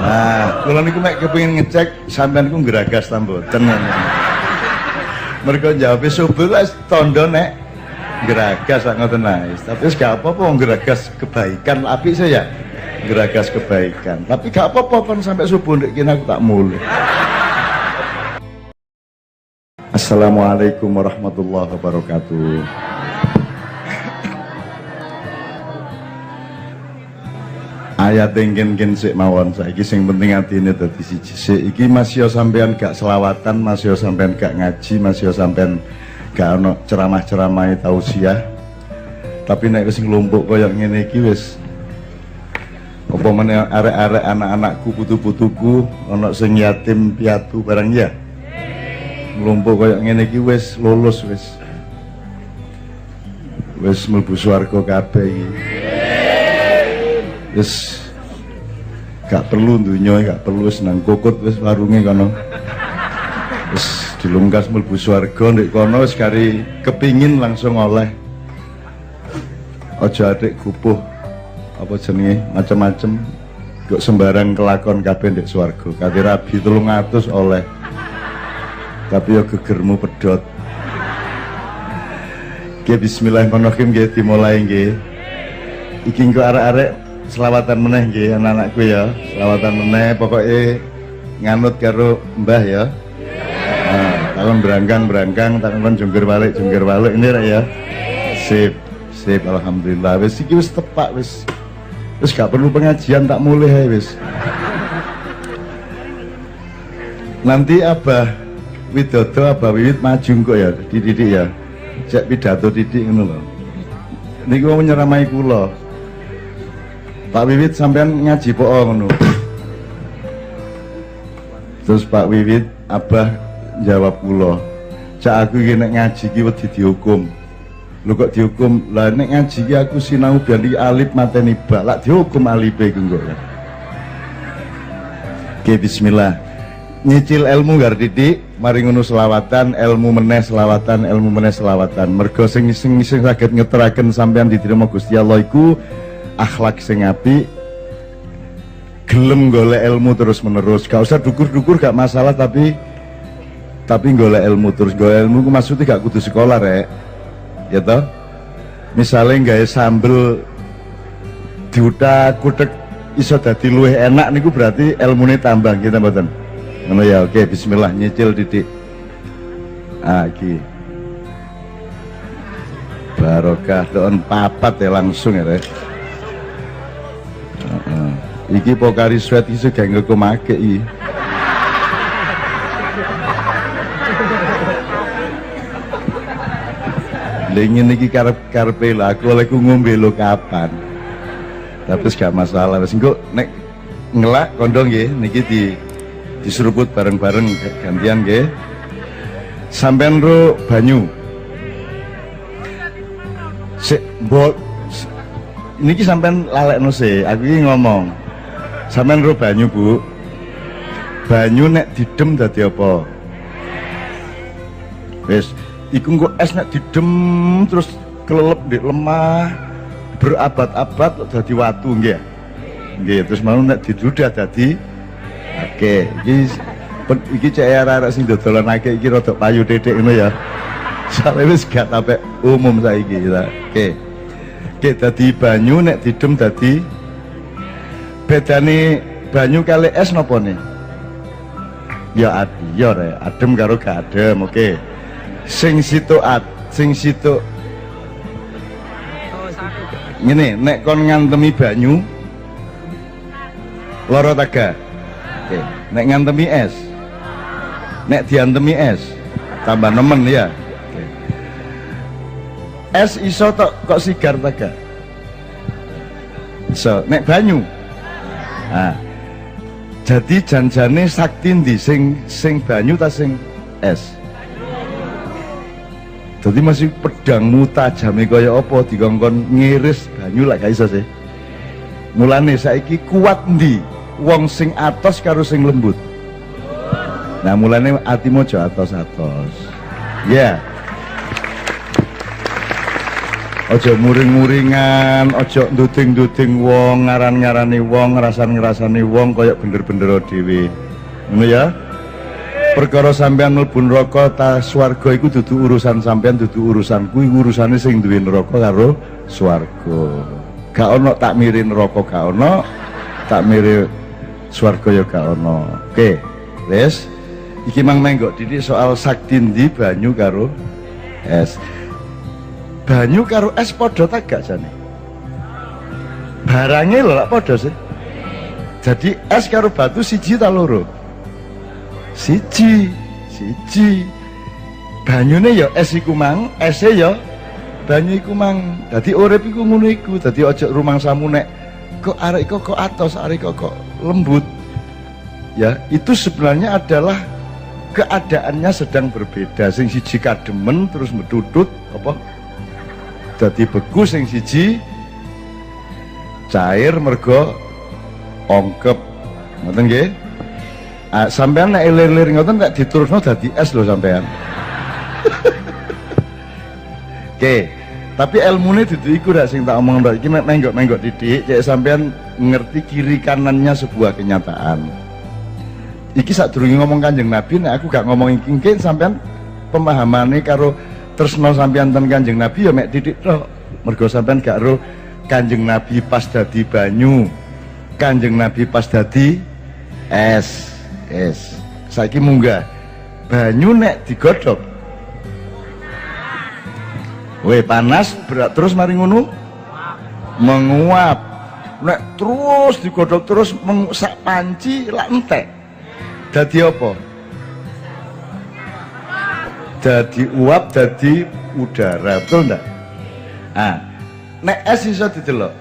Nah, kula niku mek kepengin ngecek sampean niku ngragas ta mboten. Mereka jawab subuh wis tondo nek geragas ngoten ae. Tapi wis gak apa-apa geragas kebaikan, apik saya geragas kebaikan. Tapi gak apa-apa kon sampai subuh ndek kene aku tak mulih. Assalamualaikum warahmatullahi wabarakatuh. Ayat engken sik mawon saiki sing penting atine dadi siji sik. Iki masih sampean gak selawatan, masih sampean gak ngaji, masih sampean gak ono ceramah-ceramah tausiah. Tapi nek wis nglumpuk koyo ngene iki wis apa meneh arek-arek anak-anakku, putu-putuku ono sing yatim piatu barang ya. Nglumpuk koyo ngene iki wis lulus wis. Wis mlebu swarga kabeh iki. Wis gak perlu dunya, gak perlu wis nang kokot wis warunge kono. Wis dilungkas mlebu swarga ndek kono wis kari kepingin langsung oleh. Aja adik gupuh apa jenenge macam-macam kok sembarang kelakon kabeh ndek swarga. Kate rabi 300 oleh. Tapi yo gegermu pedhot. Nggih bismillahirrahmanirrahim nggih dimulai nggih. Iki engko arek-arek selawatan meneh nggih anak-anakku ya. Selawatan meneh pokoknya nganut karo Mbah ya. Nah, takon berangkang, takon jungkir balik ini rek ya. Sip alhamdulillah. Wis iki wis tepak wis gak perlu pengajian tak mulih ae wis. Nanti Abah Widodo Abah Wiwit maju kok ya dididik ya. Cek pidato didik ngono lho. Niku mau nyeramai kula. Pak Wiwit sampean ngaji po ngono. Terus Pak Wiwit Abah jawab kula, "Cak aku iki nek ngaji ki wedi dihukum." Lho kok dihukum? Lah nek ngaji ki aku sinau biar iki alif mateni bak, lak dihukum alife iku kok ya. Oke, bismillah. Nyicil ilmu gar didik, mari ngono selawatan, ilmu meneh selawatan, ilmu meneh selawatan. Mergo sing saged ngeteraken sampean diterima Gusti Allah iku akhlak sing apik, gelem golek ilmu terus menerus. Gak usah dukur-dukur gak masalah, tapi golek ilmu terus. Golek ilmu ku maksudnya gak kudu sekolah rek. Ya toh? Misalnya gawe sambel diutak-utek iso dadi luwih enak niku berarti ilmune tambah kita mboten. Ngono ya, oke, bismillah nyicil didik. Iki. Barokah don papat ya langsung ya, Rek. Iki Pokari Sweat iso gak ngekomake iki. Lingin iki karep-karepe lah aku oleh ku ngombe lo kapan. Tapi gak masalah, wis engko nek ngelak kondong nggih niki diseruput bareng-bareng gantian nggih. Sampeyan ro banyu. Niki sampeyan lalekno sih, aku iki ngomong. Sampeyan ro banyu, Bu. Banyu nek didem dadi apa? Wis, iku engko es nek didem terus kelelep di lemah berabad-abad dadi watu nggih. Nggih, terus mau nek didudah dadi oke, iki cek arek-arek sing dodolanake iki rada payu titik ngono ya. Soale wis gak sampe umum saiki ya. Oke. Oke, dadi banyu nek didem dadi bedane banyu kali es napa nih? Ya adem karo gak adem, oke. Sing situ ngene, nek kon ngantemi banyu lara taga. Oke, nek ngantemi es, nek diantemi es, tambah nemen ya. Oke. Es iso kok sigar taga. So, nek banyu. Nah, jadi janjane sakti ndi sing banyu ta sing es? Jadi masih pedangmu tajame kaya apa dikongkon ngiris banyu lak gak iso sih. Mulane saiki kuat ndi? Wong sing atos karo sing lembut. Nah mulane atimu aja atos-atos. Ya. Ojo muring-muringan, ojo nduding-nduding wong, ngaran-ngarani wong, ngerasan-ngerasani wong kaya bener-bener dhewe. Ngono ya. Perkara sampean mlebu neraka ta swarga iku dudu urusan sampean, dudu urusanku, iku urusane sing duwe neraka karo swarga. Gak ono tak miri neraka, gak ono tak miri swarga ya gak ono. Oke, wis. Iki mang menggok didik soal sakti ndi banyu karo es. Banyu karo es padha ta gak jane? Barange lho lak padha sih. Jadi es karo batu siji ta loro? Siji. Banyune ya es iku mang, ese ya banyu iku mang. Dadi urip iku ngono iku. Dadi aja rumangsamu nek kok arek kok atos, arek kok lembut. Ya, itu sebenarnya adalah keadaannya sedang berbeda. Sing siji kademen terus medudut apa? Dadi beku, sing siji cair mergo ongkep. Ngoten nggih? Sampean nek lir-lir ngoten nek diturunno dadi es lho sampean. Oke, tapi ilmune dudu iku rak sing tak omong mbak iki menggok-menggok didik cek sampean ngerti kiri kanannya sebuah kenyataan. Iki sadurunge ngomong Kanjeng Nabi, nek aku gak ngomong iki mungkin sampean pemahamane karo tresno sampean ten Kanjeng Nabi ya mek didik tok. Mergo sampean gak ro Kanjeng Nabi pas dadi banyu, Kanjeng Nabi pas dadi es. Saiki munggah banyu nek digodhog panas berat terus mari ngono menguap, nek terus digodhog terus sak panci lak entek dadi apa? dadi uap dadi udara, betul ndak? Ah, nek es iso didelok.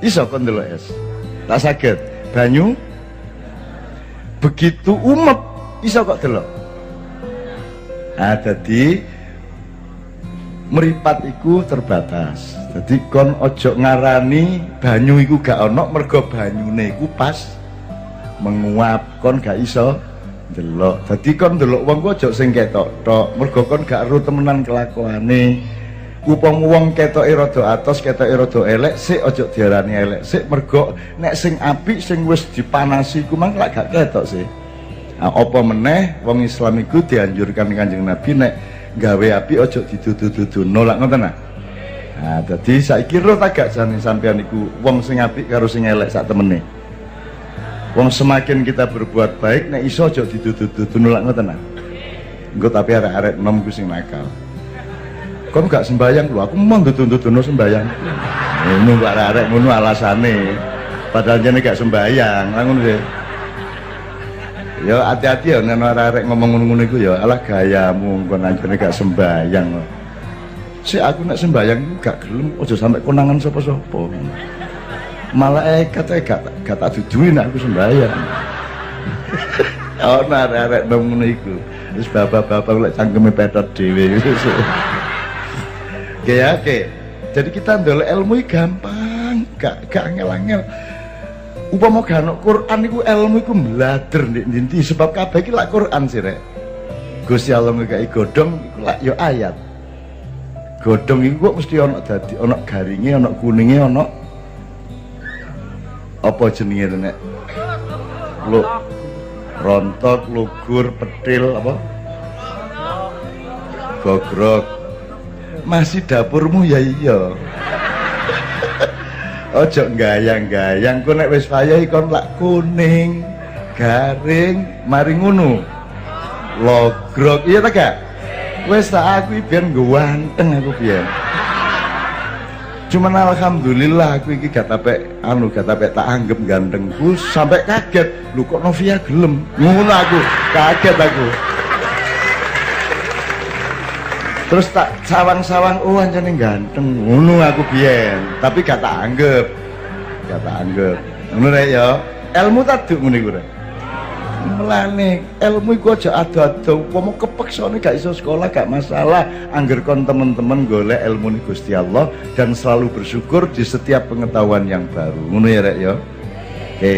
Iso kon delok es. Tak saged. Banyu begitu umep iso kok delok. Ah, dadi meripat iku terbatas. Jadi kon ojo ngarani banyu iku gak ono mergo banyune iku pas menguap, kon gak iso delok. Jadi kon delok wong ku ojo sing ketok tok, mergo kon gak ero temenan kelakuane. Upang wong ketoke rada atos, ketoke rada elek, sik ojo diarani elek. Sik mergo nek sing apik sing wis dipanasi iku mang lak gak ketok sih. Nah, apa meneh wong Islam iku dianjurkan Kanjeng Nabi nek gawe api ojo didudu-dudu nolak ngoten nah. Nah, dadi saiki roh tagak jane sampean iku wong sing apik karo sing elek sak temene. Wong semakin kita berbuat baik nek iso ojo didudu-dudu nolak ngoten nah. Engko tapi arek-arek nom ku sing nakal. Kon gak sembayang lho, aku mau dudu-dudu sembayang. Ngono kok arek-arek ngono alasane. Padahal jane gak sembayang, ngono deh. Ya hati-hati ya nek arek ngomong ngono-ngono iku ya alah gayamu kon anjene gak sembayang. Si aku nek sembayang iku gak gelem aja sampe konangan sapa-sapa. Malaikat gak tak duduhi nek aku sembayang. Oh arek-arek ngono iku. Wis bapak-bapak lek cangkeme petot dhewe. Oke. Jadi kita ndolek ilmu gampang, gak angel-angel. Upama gak ono Quran iku ilmu iku mblader ndi sebab kabeh iki lak Quran sih rek. Gusti Allah ngekaki godhong iku lak ya ayat. Godhong iku kok mesti ono dadi ono garinge, ono kuninge, ono apa jenenge nek? Rontok, lugur, petil apa? Gogrok. Masih dapurmu ya iya. Ojo gayang-gayang ku nek wis payah ikon lak kuning, garing, mari ngono. Logrok, iya ta gak? Wis tak aku biyen ganteng aku biyen. Cuman alhamdulillah aku iki gak tapek tak anggap gantengku sampai kaget. Lu kok Novia gelem? Ngono aku, kaget aku. Terus tak sawang-sawang oh anjane ganteng ngono aku biyen tapi gak tak anggap ngono rek ya ilmu taduk ngene iku rek melane ilmu iku aja ado-ado umpama kepeksane gak iso sekolah gak masalah angger kon temen-temen golek ilmu Gusti Allah dan selalu bersyukur di setiap pengetahuan yang baru ngono ya rek ya oke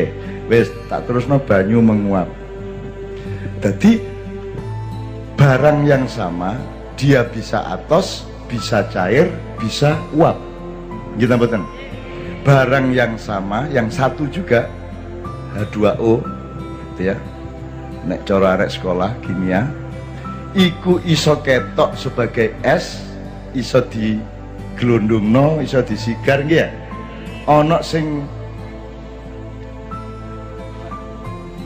wis tak terusno banyu menguap jadi barang yang sama dia bisa atos, bisa cair, bisa uap. Gitu betul. Barang yang sama, yang satu juga H2O, gitu ya. Nek cara arek sekolah kimia, iku iso ketok sebagai es, iso di glondongno, iso disigar nggih ya. Ana sing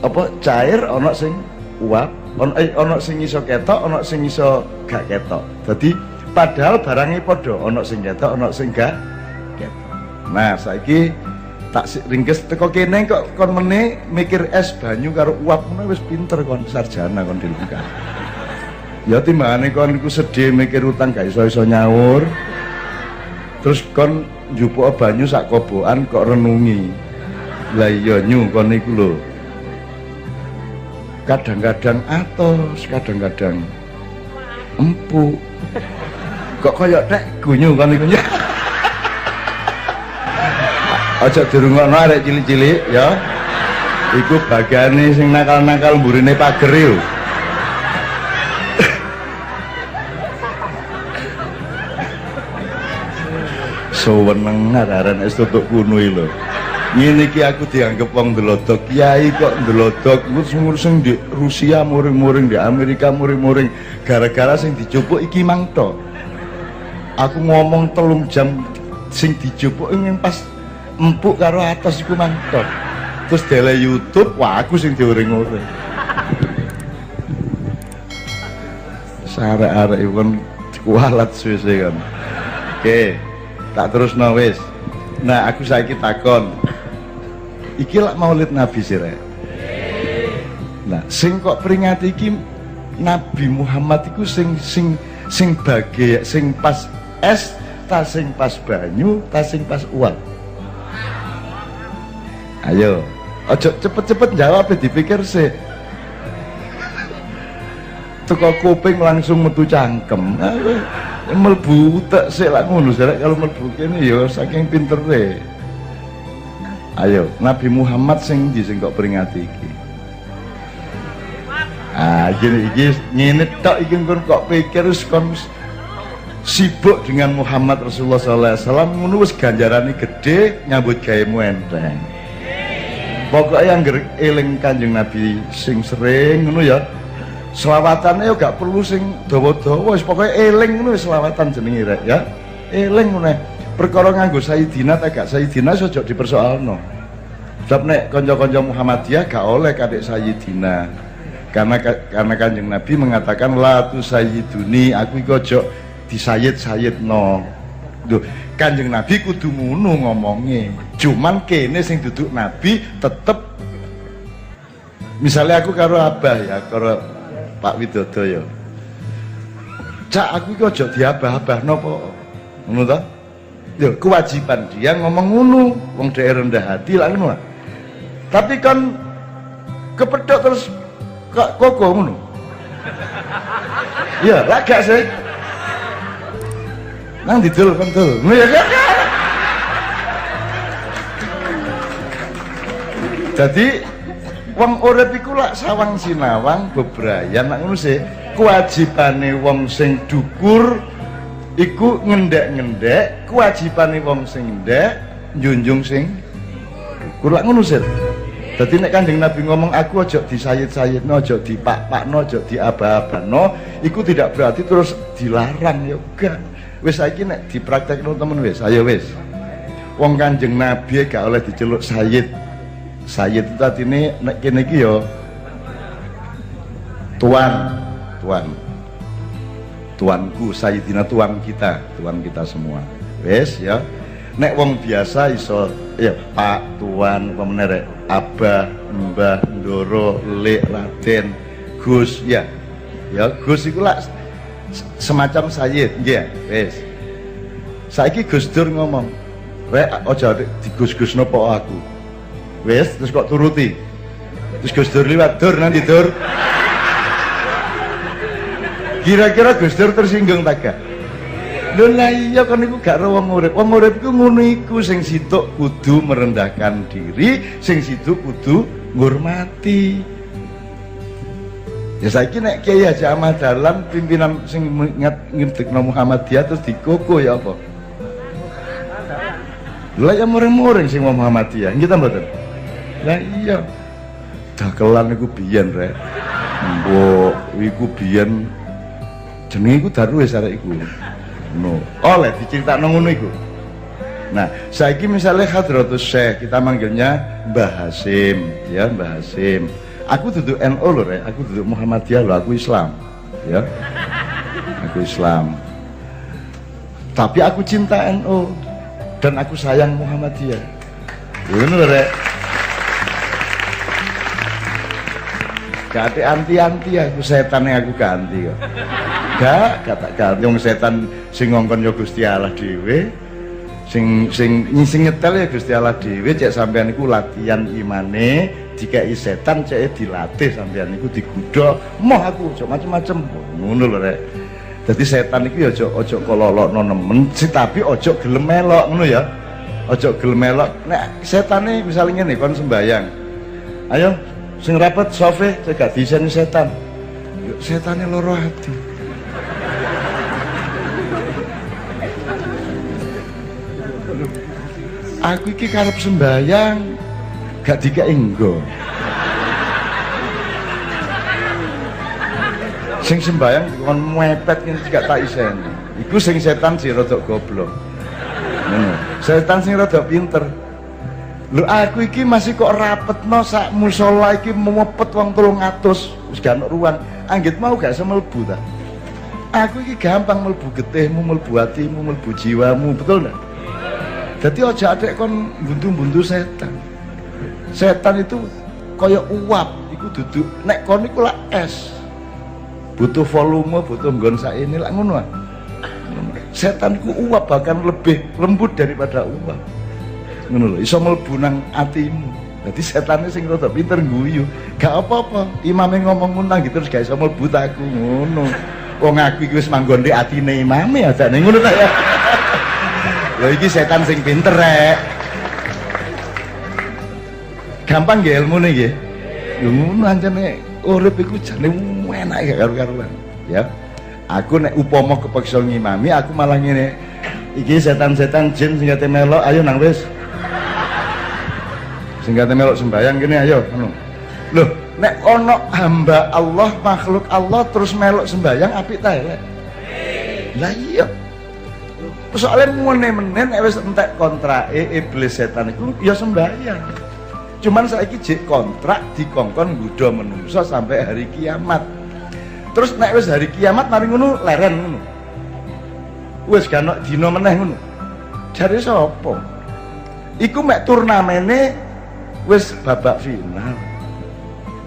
apa cair, ana sing uap. Ono sing iso ketok, ono sing iso gak ketok. Jadi padahal barangnya podo, ono sing ketok, ono sing gak ketok. Nah, saiki tak ringkes teko kene kok kon meneh mikir es banyu karo uap ngono wis pinter kon sarjana kon dilungkah. Ya timbangane kon iku sedih mikir utang gak iso-iso nyaur. Terus kon njupuk banyu sak kobokan kok renungi. Lah iya nyu kon iku lho. Kadang-kadang atos, kadang-kadang empuk. Kok koyok tek gunyu kan iku. Aja dirungokno arek cilik-cilik ya. Iku bagiane sing nakal-nakal mburine pager yo. Seweneng arek wis tutuk kuno iki lho. Ngene iki aku dianggap wong ndelodok kiai kok ndelodok ngurus sing di Rusia muring-muring di Amerika muring-muring gara-gara sing dicupuk iki mang tok. Aku ngomong 3 jam sing dicupuk ing pas empuk karo atas iku mang tok. Terus dele YouTube wah aku sing diuring-uring. Sarek-arek kon kualat suwe-suwe kan. Oke, tak terusno wis. Nah, aku saiki takon. Iki lak Maulid Nabi sih rek. Nah, sing kok peringati iki Nabi Muhammad iku sing bage sing pas es ta sing pas banyu ta sing pas uap. Ayo ojo cepet-cepet jawab dipikir sih. Teko kuping langsung metu cangkem. Mlebu tak sik lak ngono kalau mlebu kene ya saking pintere. Ayo Nabi Muhammad sing ndi sing kok peringati iki. Gini iki ngene tok iki kok pikir wis kon sibuk dengan Muhammad Rasulullah SAW ngono wis ganjarane gede nyambut gawe enteng. Pokoknya yang eling Kanjeng Nabi sing sering ngono ya. Selawatannya ya gak perlu sing dawa-dawa wis pokoke eling ngono wis selawatan jenenge rek ya. Eling ngono. Perkara nganggo Sayyidina ta gak Sayyidina ojo dipersoalno. Sebab nek kanca-kanca Muhammadiyah gak oleh kadek Sayyidina. Karena Kanjeng Nabi mengatakan la tu sayyiduni, aku iki ojo disayid-sayidno. Duh, Kanjeng Nabi kudu ngono ngomongnya. Cuman kene sing duduk Nabi tetep misalnya aku karo Abah ya, karo Pak Widodo ya. Cak aku iki ojo diabah-abah napa? Ngono ta? Yo kewajiban dia ngomong ngono, wong dhek rendah hati lah ngono. Tapi kan kepedhok terus kok ngono. Ya, lah gak sih. Nang didul kentul. Ya kan. Jadi wong urip iku lak sawang sinawang bebrayan nak ngono sih. Kewajibane wong sing dukur iku ngendek-ngendek, kewajibane wong sing ndek njunjung sing dukur lak ngono sih. Jadi nek Kanjeng Nabi ngomong aku ojo disayid-sayidno, ojo dipak-pakno, ojo diabah-abahno, iku tidak berarti terus dilarang ya enggak. Wis saiki nek dipraktekno temen wis, ayo wis. Wong Kanjeng Nabi gak oleh diceluk sayid. Sayid itu artine nek kene iki ya tuanku, Sayyidina tuan kita semua. Wis ya. Nek wong biasa iso ya Pak, Tuan, apa meneh rek, Abah, Mbah, Ndoro, Lek, Raden, Gus ya. Ya Gus iku lak semacam sayyid nggih. Wis. Saiki Gus Dur ngomong, "Rek aja digus-gusno pok aku." Wis, terus kok turuti. Terus Gus Dur liwat, "Dur nanti Dur." Kira-kira Gus Dur tersinggung tak gak? Lho lah iya kan iku gak ro wong urip. Wong urip iku ngono iku, sing situk kudu merendahkan diri, sing situk kudu ngurmati. Ya saiki nek Kiai Haji Ahmad Dahlan pimpinan sing ngedekno Muhammadiyah terus dikoko ya apa? Lah ya muring-muring sing Muhammadiyah, nggih ta mboten? Lah iya. Dakelan iku biyen rek. Mbok iku biyen jenenge iku Darwis arek iku. No, oleh diceritakno ngono iku. Nah, saiki misalnya Hadratus Syekh kita manggilnya Mbah Hasim, ya Mbah Hasim. Aku duduk NU lho, Rek. Aku duduk Muhammadiyah lho, aku Islam, ya. Aku Islam. Tapi aku cinta NU dan aku sayang Muhammadiyah. Ngono lho, Rek. Gak ada anti-anti aku, setan yang aku ganti kok. Gak tak ganti wong setan sing ngongkon ya Gusti Allah dhewe. Sing nyetel ya Gusti Allah dhewe, cek sampean iku latihan imane, dikai setan cek dilatih sampean iku digodhog. Moh aku ojo macem-macem. Ngono lho rek. Dadi setan iku ya ojo kololokno nemen, tapi ojo gelem melok ngono ya. Ojo gelem melok. Nek setane misalnya ngene kon sembayang. Ayo sing rapat sofe cek gak diseni setan. Yo setane loro ati. Aku iki karep sembayang gak dikai enggo. Sing sembayang kon mepet ngene gak tak iseni. Iku sing setan sing rada goblok. Setan sing rada pinter. Lho aku iki masih kok rapetno sak musala iki mepet wong 300 wis gak ono ruang. Anggit mau gak semlebu ta. Aku iki gampang mlebu getihmu, mlebu atimu, mlebu jiwamu, betul ndak? Jadi aja adek kon buntu-buntu setan. Setan itu kaya uap, iku duduk nek kon iku lak es. butuh volume, butuh nggon saini lak ngono. Setanku uap bahkan lebih lembut daripada uap. Ngono lho, iso mlebu nang atimu. Dadi setane sing rada pinter guyu. Gak apa-apa, imame ngomong ngono gitu terus gak iso mlebu aku ngono. Wong aku iki wis manggon di atine imame ajane ngono ta ya. Lha iki setan sing pinter rek. Gampang nggih ilmune nggih. Lho ngono ancene urip iku jane enak gak karo-karuan. Ya. Aku nek upama kepeksa ngimami aku malah ngene. Iki setan-setan jin sing kate melok ayo nang wis. Sing kate melok sembayang kene ayo ngono. Loh, nek ono hamba Allah, makhluk Allah terus melok sembayang apik ta elek? Lah iya. Soalnya menen wis entek kontrake iblis setan iku ya sembayang. Cuman saiki jek kontrak dikongkon nggodha menungso sampai hari kiamat. Terus nek wis hari kiamat mari ngono leren ngono. Wis gak ono dina meneh ngono. Jare sapa? Iku mek turnamene wis babak final.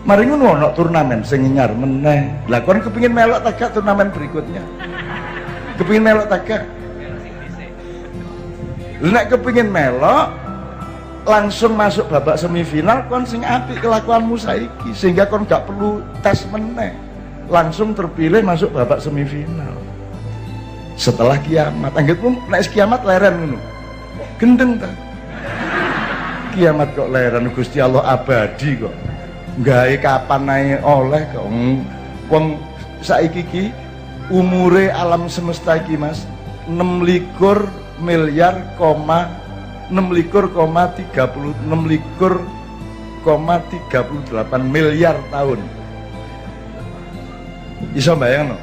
Mari ngono ono turnamen sing nyar meneh. Lah kon kepengin melok ta gak turnamen berikutnya? Kepengin melok ta gak? Nek kepengin melok langsung masuk babak semifinal kon sing apik kelakuanmu saiki sehingga kon gak perlu tes meneh. Langsung terpilih masuk babak semifinal. Setelah kiamat, anggapmu nek kiamat leren ngono. Gendeng ta? Kiamat kok leren Gusti Allah abadi kok. Gawe kapan naik oleh kok wong saiki iki umure alam semesta iki Mas 26 miliar 26,38 miliar tahun. Iso bayang no?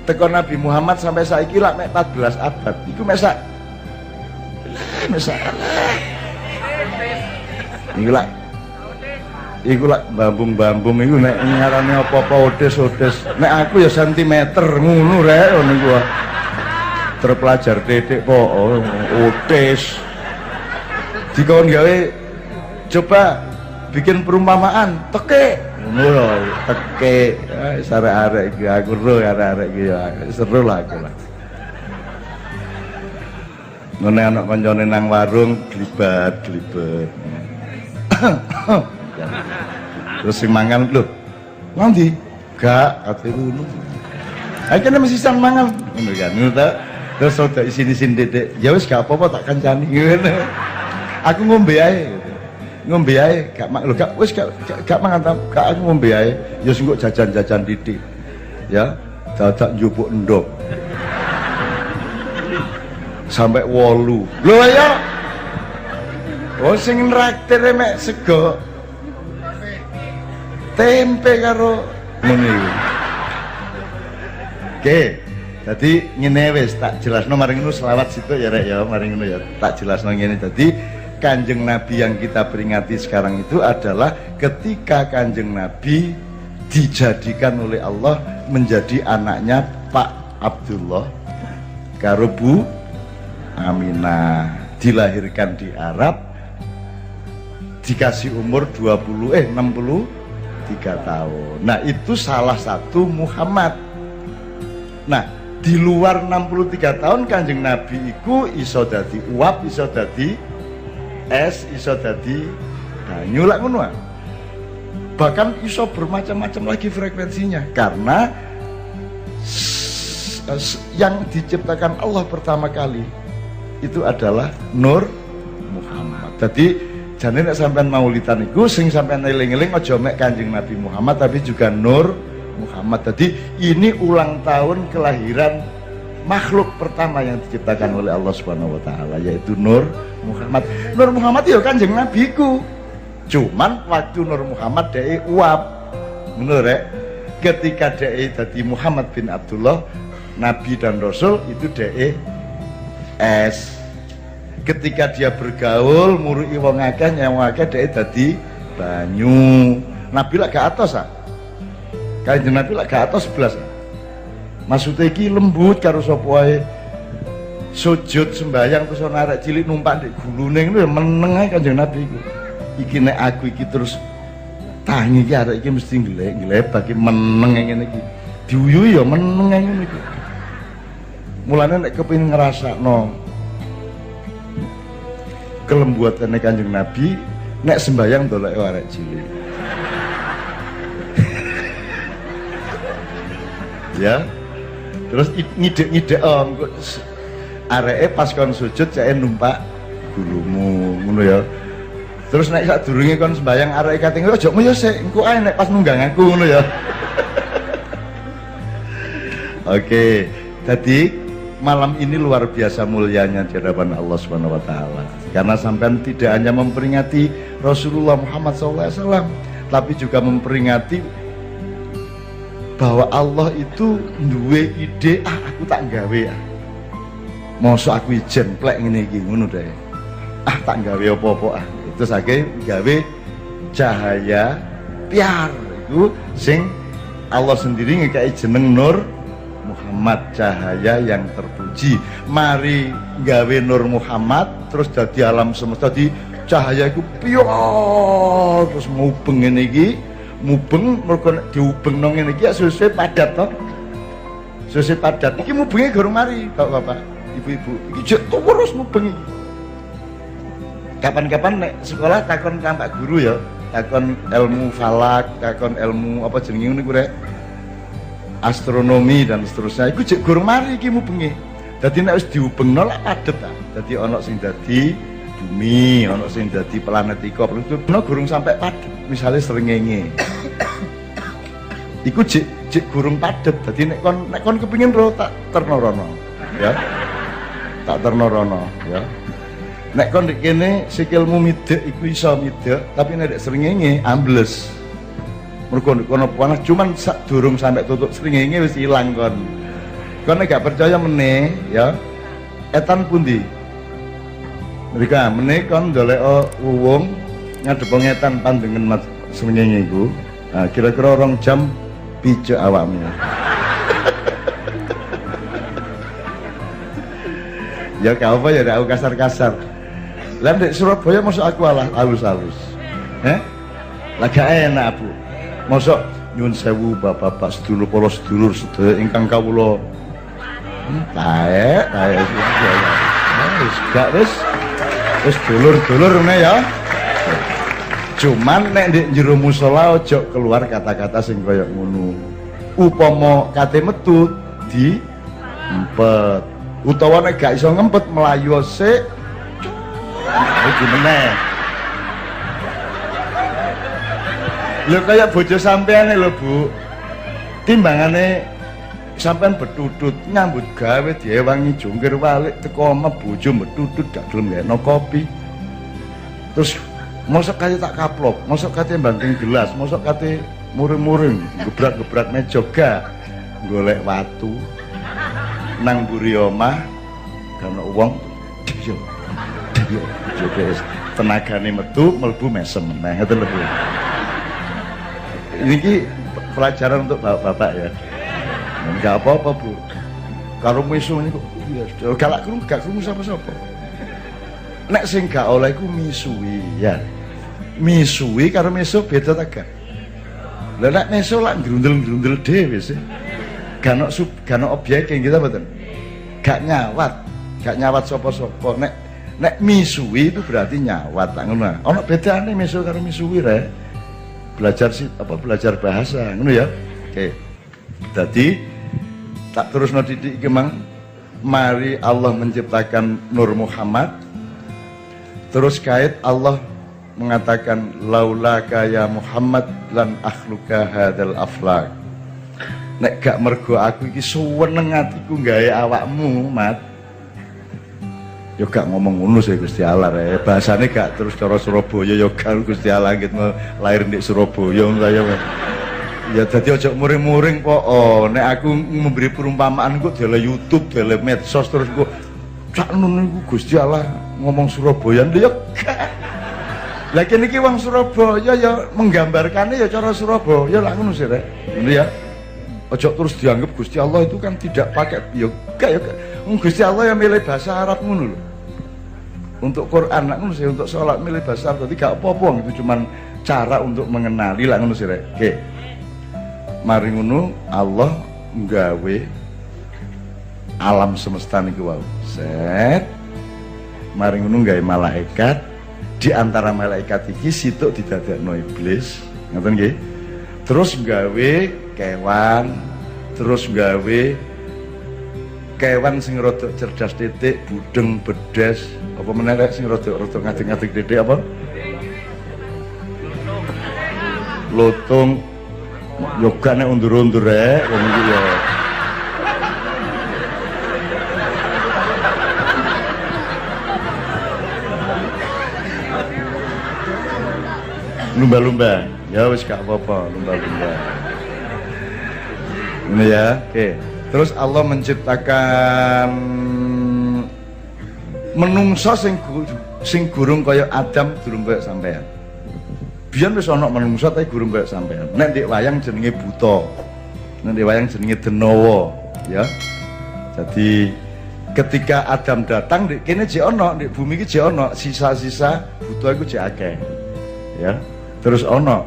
Teko Nabi Muhammad sampai saiki lak mek 14 abad. Iku mesak Iku lak bambung-bambung iku nek ngarane apa-apa odes-odes. Nek aku ya sentimeter ngono rek ngono iku. Terpelajar titik po odes. Dikon gawe coba bikin perumpamaan teke ngono lho teke arek-arek iki aku ro arek-arek iki ya seru lah aku lah. Ngene anak kancane nang warung glibat-glibet. Terus sing mangan lho. Nanti gak ate ngono. Akhirnya mesti sang mangan ngono kan. Ngono ta. Terus rada isin-isin dedek. Ya wis gak apa-apa tak kancani ngene. Aku ngombe ae. Ngombe ae gak lho gak wis gak mangan ta. Gak aku ngombe ae. Ya sing kok jajan-jajan titik. Ya, dadak njupuk endok. Sampai 8. Lho ya. Oh sing nraktir mek sego tempe karo ngono iki. Oke, jadi ngene wis tak jelasno mari ngono selawat situ ya rek ya, mari ngono ya. Tak jelasno ngene. Jadi Kanjeng Nabi yang kita peringati sekarang itu adalah ketika Kanjeng Nabi dijadikan oleh Allah menjadi anaknya Pak Abdullah karo Bu Aminah, dilahirkan di Arab, dikasih umur 63 tahun. Nah itu salah satu Muhammad. Nah di luar 63 tahun Kanjeng Nabi iku iso dadi uap, iso dadi es, iso dadi banyu lak ngono. Bahkan iso bermacam-macam lagi frekuensinya karena yang diciptakan Allah pertama kali itu adalah Nur Muhammad. Jadi jane nek sampean maulidan iku sing sampean eling-eling aja mek Kanjeng Nabi Muhammad tapi juga Nur Muhammad. Jadi ini ulang tahun kelahiran makhluk pertama yang diciptakan oleh Allah Subhanahu wa taala yaitu Nur Muhammad. Nur Muhammad ya Kanjeng Nabi ku. Cuman waktu Nur Muhammad dhek uap. Ngono rek. Ketika dhek dadi Muhammad bin Abdullah, Nabi dan Rasul itu dhek es. Ketika dia bergaul murui wong akeh nyawang akeh dhek dadi banyu. Nabi lak gak atos ah. Kanjeng Nabi lak gak atos belas. Maksudnya iki lembut karo sapa wae. Sujud sembahyang terus ana arek cilik numpak ndek gulune ngono ya meneng ae Kanjeng Nabi iku. Iki nek aku iki terus tangi iki arek iki mesti nglebak iki meneng ngene iki. Diuyu ya meneng ngene iki. Mulane nek kepengin ngrasakno kelembuatane Kanjeng Nabi, nek sembayang dolek arek cilik. Ya. Terus ngidek-ngidek areke pas kon sujud cek numpak gulumu ngono ya. Terus nek sadurunge kon sembayang areke kating ojo ngoyo sik, engko ae nek pas nunggang aku ngono ya. Oke, jadi malam ini luar biasa mulianya di hadapan Allah Subhanahu wa taala. Karena sampean tidak hanya memperingati Rasulullah Muhammad SAW, tapi juga memperingati bahwa Allah itu duwe ide, aku tak gawe ya. Mosok aku ijen plek ngene iki ngono deh. Tak gawe apa-apa Itu saking gawe cahaya piar itu sing Allah sendiri ngekei jeneng Nur Muhammad, cahaya yang terpuji. Mari gawe Nur Muhammad terus jadi alam semesta, di cahaya itu piar terus mubeng ngene iki. Mubeng mergo diubeng nang ngene iki sesuai padat to. Sesuai padat. Iki mubenge gorong mari, Bapak-bapak, Ibu-ibu. Iki jek terus mubeng iki. Kapan-kapan nek sekolah takon Pak guru ya, takon ilmu falak, takon ilmu apa jenenge niku rek. Astronomi dan seterusnya. Iku jek gorong mari iki mubenge. Dadi nek wis diubengno lak padet ta. Dadi ana sing dadi bumi, ana sing dadi planet iko, ono gurung sampai padet. Misalnya srengenge. Iku jek gurung padet. Dadi nek kon kepengin ro tak terno rono, ya. Tak terno rono, ya. Nek kon nek kene sikilmu midhek iku iso midhek, tapi nek srengenge ambles. Mergo kono panas cuman durung sampai tutup srengenge wis ilang kon. Kon nek gak percaya meneh, ya. Etan pundi? Mereka meneh kon ndolek wong ngadep ngetan pandengen mat srengenge iku. Nah, kira-kira 2 jam pijak awakmu. Ya gak apa ya, aku kasar-kasar. Lah ndek Surabaya mosok aku alah halus-halus. Lah gak enak, Bu. Mosok nyuwun sewu Bapak-bapak sedulur para sedulur sedaya ingkang kawula. Taek wis gak wis dulur-dulur ngene ya. Cuman nek ndek njero musala aja keluar kata-kata sing kaya ngono. Upama kate metu di empet. Utawa nek gak iso ngempet melayu sik. Iki meneh. Lho kaya bojo sampean lho, Bu. Timbangane sampean betutut nyambut gawe diewangi jungkir walik teko omah bojo betutut gak gelem gaekno kopi. Terus mosok kate tak kaplok, mosok kate banting gelas, mosok kate muring-muring, gebrak-gebrak meja gak golek watu. Nang mburi omah karena uang yo tenagane metu mlebu mesem meneh ngoten lho. Ini pelajaran untuk bapak-bapak ya. Enggak apa-apa, Bu. Karo misu niku ya galak krungu gak krungu sapa-sapa. Nek sing gak oleh iku misuwi ya. Misuwi karo misu beda ta gak? Lah nek misu lak grundel-grundel dhewe sih. Gak ono objek yang kita betul. Gak nyawat sapa-sapa. Nek misuwi itu berarti nyawat tak ngono. Ono bedane misu karo misuwi rek. Belajar bahasa ngono ya. Oke. Jadi tak terusno didik iki mang, mari Allah menciptakan Nur Muhammad. Terus kait Allah mengatakan laulaka ya Muhammad lan akhluka hadzal aflak. Nek gak mergo aku iki suweneng atiku gawe awakmu, Mat. Yo gak ngomong ngono sih Gusti Allah rek. Bahasane gak terus cara Surabaya yo gak Gusti Allah gitu lahir di Surabaya saya. Ya dadi aja muring-muring kok. Oh, nek aku memberi perumpamaan kok dele YouTube, dele medsos terus kok sakno niku Gusti Allah ngomong Surabaya yo gak. Lah kene iki wong Surabaya ya menggambarkannya ya cara Surabaya lah ngono sih rek. Ngono ya. Aja terus dianggap Gusti Allah itu kan tidak pakai ya gak ya. Gusti Allah yang milih bahasa Arab ngono lho. Untuk Quran nak ngono sih, untuk sholat milih bahasa Arab. Jadi gak apa-apa itu cuman cara untuk mengenali lah ngono sih rek. Oke. Mari ngono Allah nggawe alam semesta niku wau. Set. Mari ngono nggawe malaikat, di antara malaikat iki situk didadekno iblis, ngoten nggih. Terus nggawe kewan, terus nggawe kewan sing rada cerdas titik, budeng, bedes, apa meneh rek sing rada ngadeg-ngadeg titik apa? Lotung, yoga nek undur-undur rek, ngono iki ya. Lumba-lumba, ya wis gak apa-apa, lumba-lumba. Ini ya, oke. Terus Allah menciptakan menungso sing gurung kaya Adam durung kaya sampean. Biyen wis ana menungso tapi gurung kaya sampean. Nek ndek wayang jenenge buta. Nek ndek wayang jenenge Denowo, ya. Jadi ketika Adam datang ndek kene jek ana, ndek bumi iki jek ana sisa-sisa buta iku jek akeh. Ya. Terus ono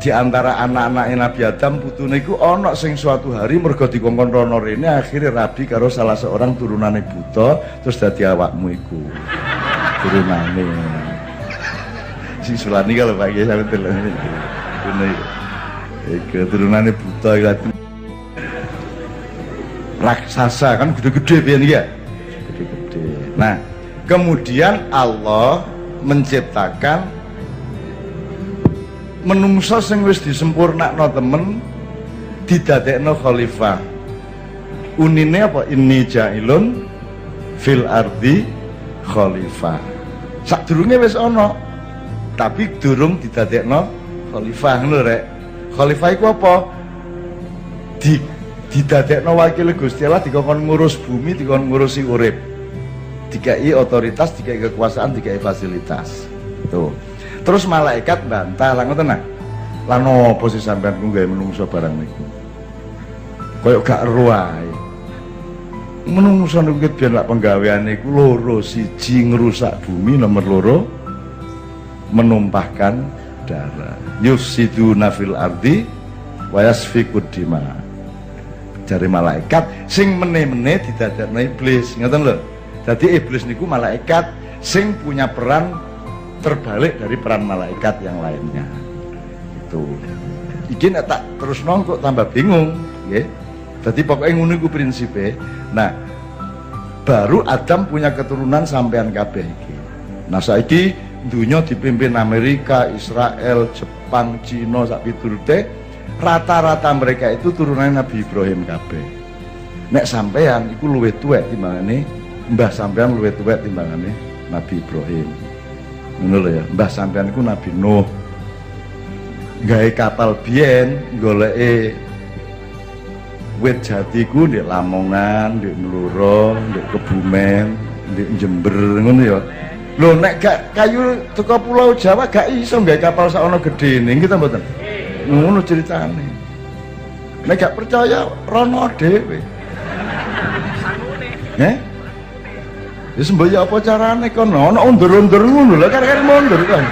di antara anak-anak Nabi Adam putune iku ono sing suatu hari mergo dikongkon rono rene akhirnya rabi karo salah seorang turunane buta terus dadi awakmu iku turunane si Sulani kalau Pak Kiai sampe delok ngene iki turunane buta iku raksasa kan gede-gede piye niki ya gede-gede. Nah kemudian Allah menciptakan menungso sing wis disempurnakno temen didadekno khalifah. Unine apa? Inni jailun fil ardi khalifah. Sadurunge wis ana tapi durung didadekno khalifah ngono rek. Khalifah iku apa? Didadekno wakil Gusti Allah dikon ngurus bumi, dikon ngurusi urip. Dikai otoritas, dikai kekuasaan, dikai fasilitas. Tuh. Terus malaikat bantah lah ngoten nah. Lah nopo sih sampean ku gawe menungso barang niku. Kayak gak ero ae. Menungso niku biyen lak penggaweane iku loro, siji ngrusak bumi, nomor loro menumpahkan darah. Yufsiduna fil ardi wa yasfikud dima. Jare malaikat sing meneh-meneh didadekno iblis, ngoten lho. Dadi iblis niku malaikat sing punya peran terbalik dari peran malaikat yang lainnya. Itu iki nek tak terus nongkok tambah bingung nggih. Dadi pokoknya ngono iku prinsipe. Nah baru Adam punya keturunan sampean kabeh iki. Nah saiki dunia dipimpin Amerika, Israel, Jepang, Cina sak piturute rata-rata mereka itu turunan Nabi Ibrahim kabeh. Nek sampean iku luwih tuwek timbangane mbah sampean, luwih tuwek timbangane Nabi Ibrahim. Ngono lho ya, mbah sampean iku Nabi Nuh. Gawe kapal biyen goleke wit jati ku ndek Lamongan, ndek Mluro, ndek Kebumen, ndek Jember ngono ya. Lho nek gak kayu teko Pulau Jawa gak iso gawe kapal sakono gedene kita mboten. Ngono ceritane. Nek gak percaya rono dhewe. Ya semboya apa carane kono? Ana undur-undur ngono lho, kan mundur kan.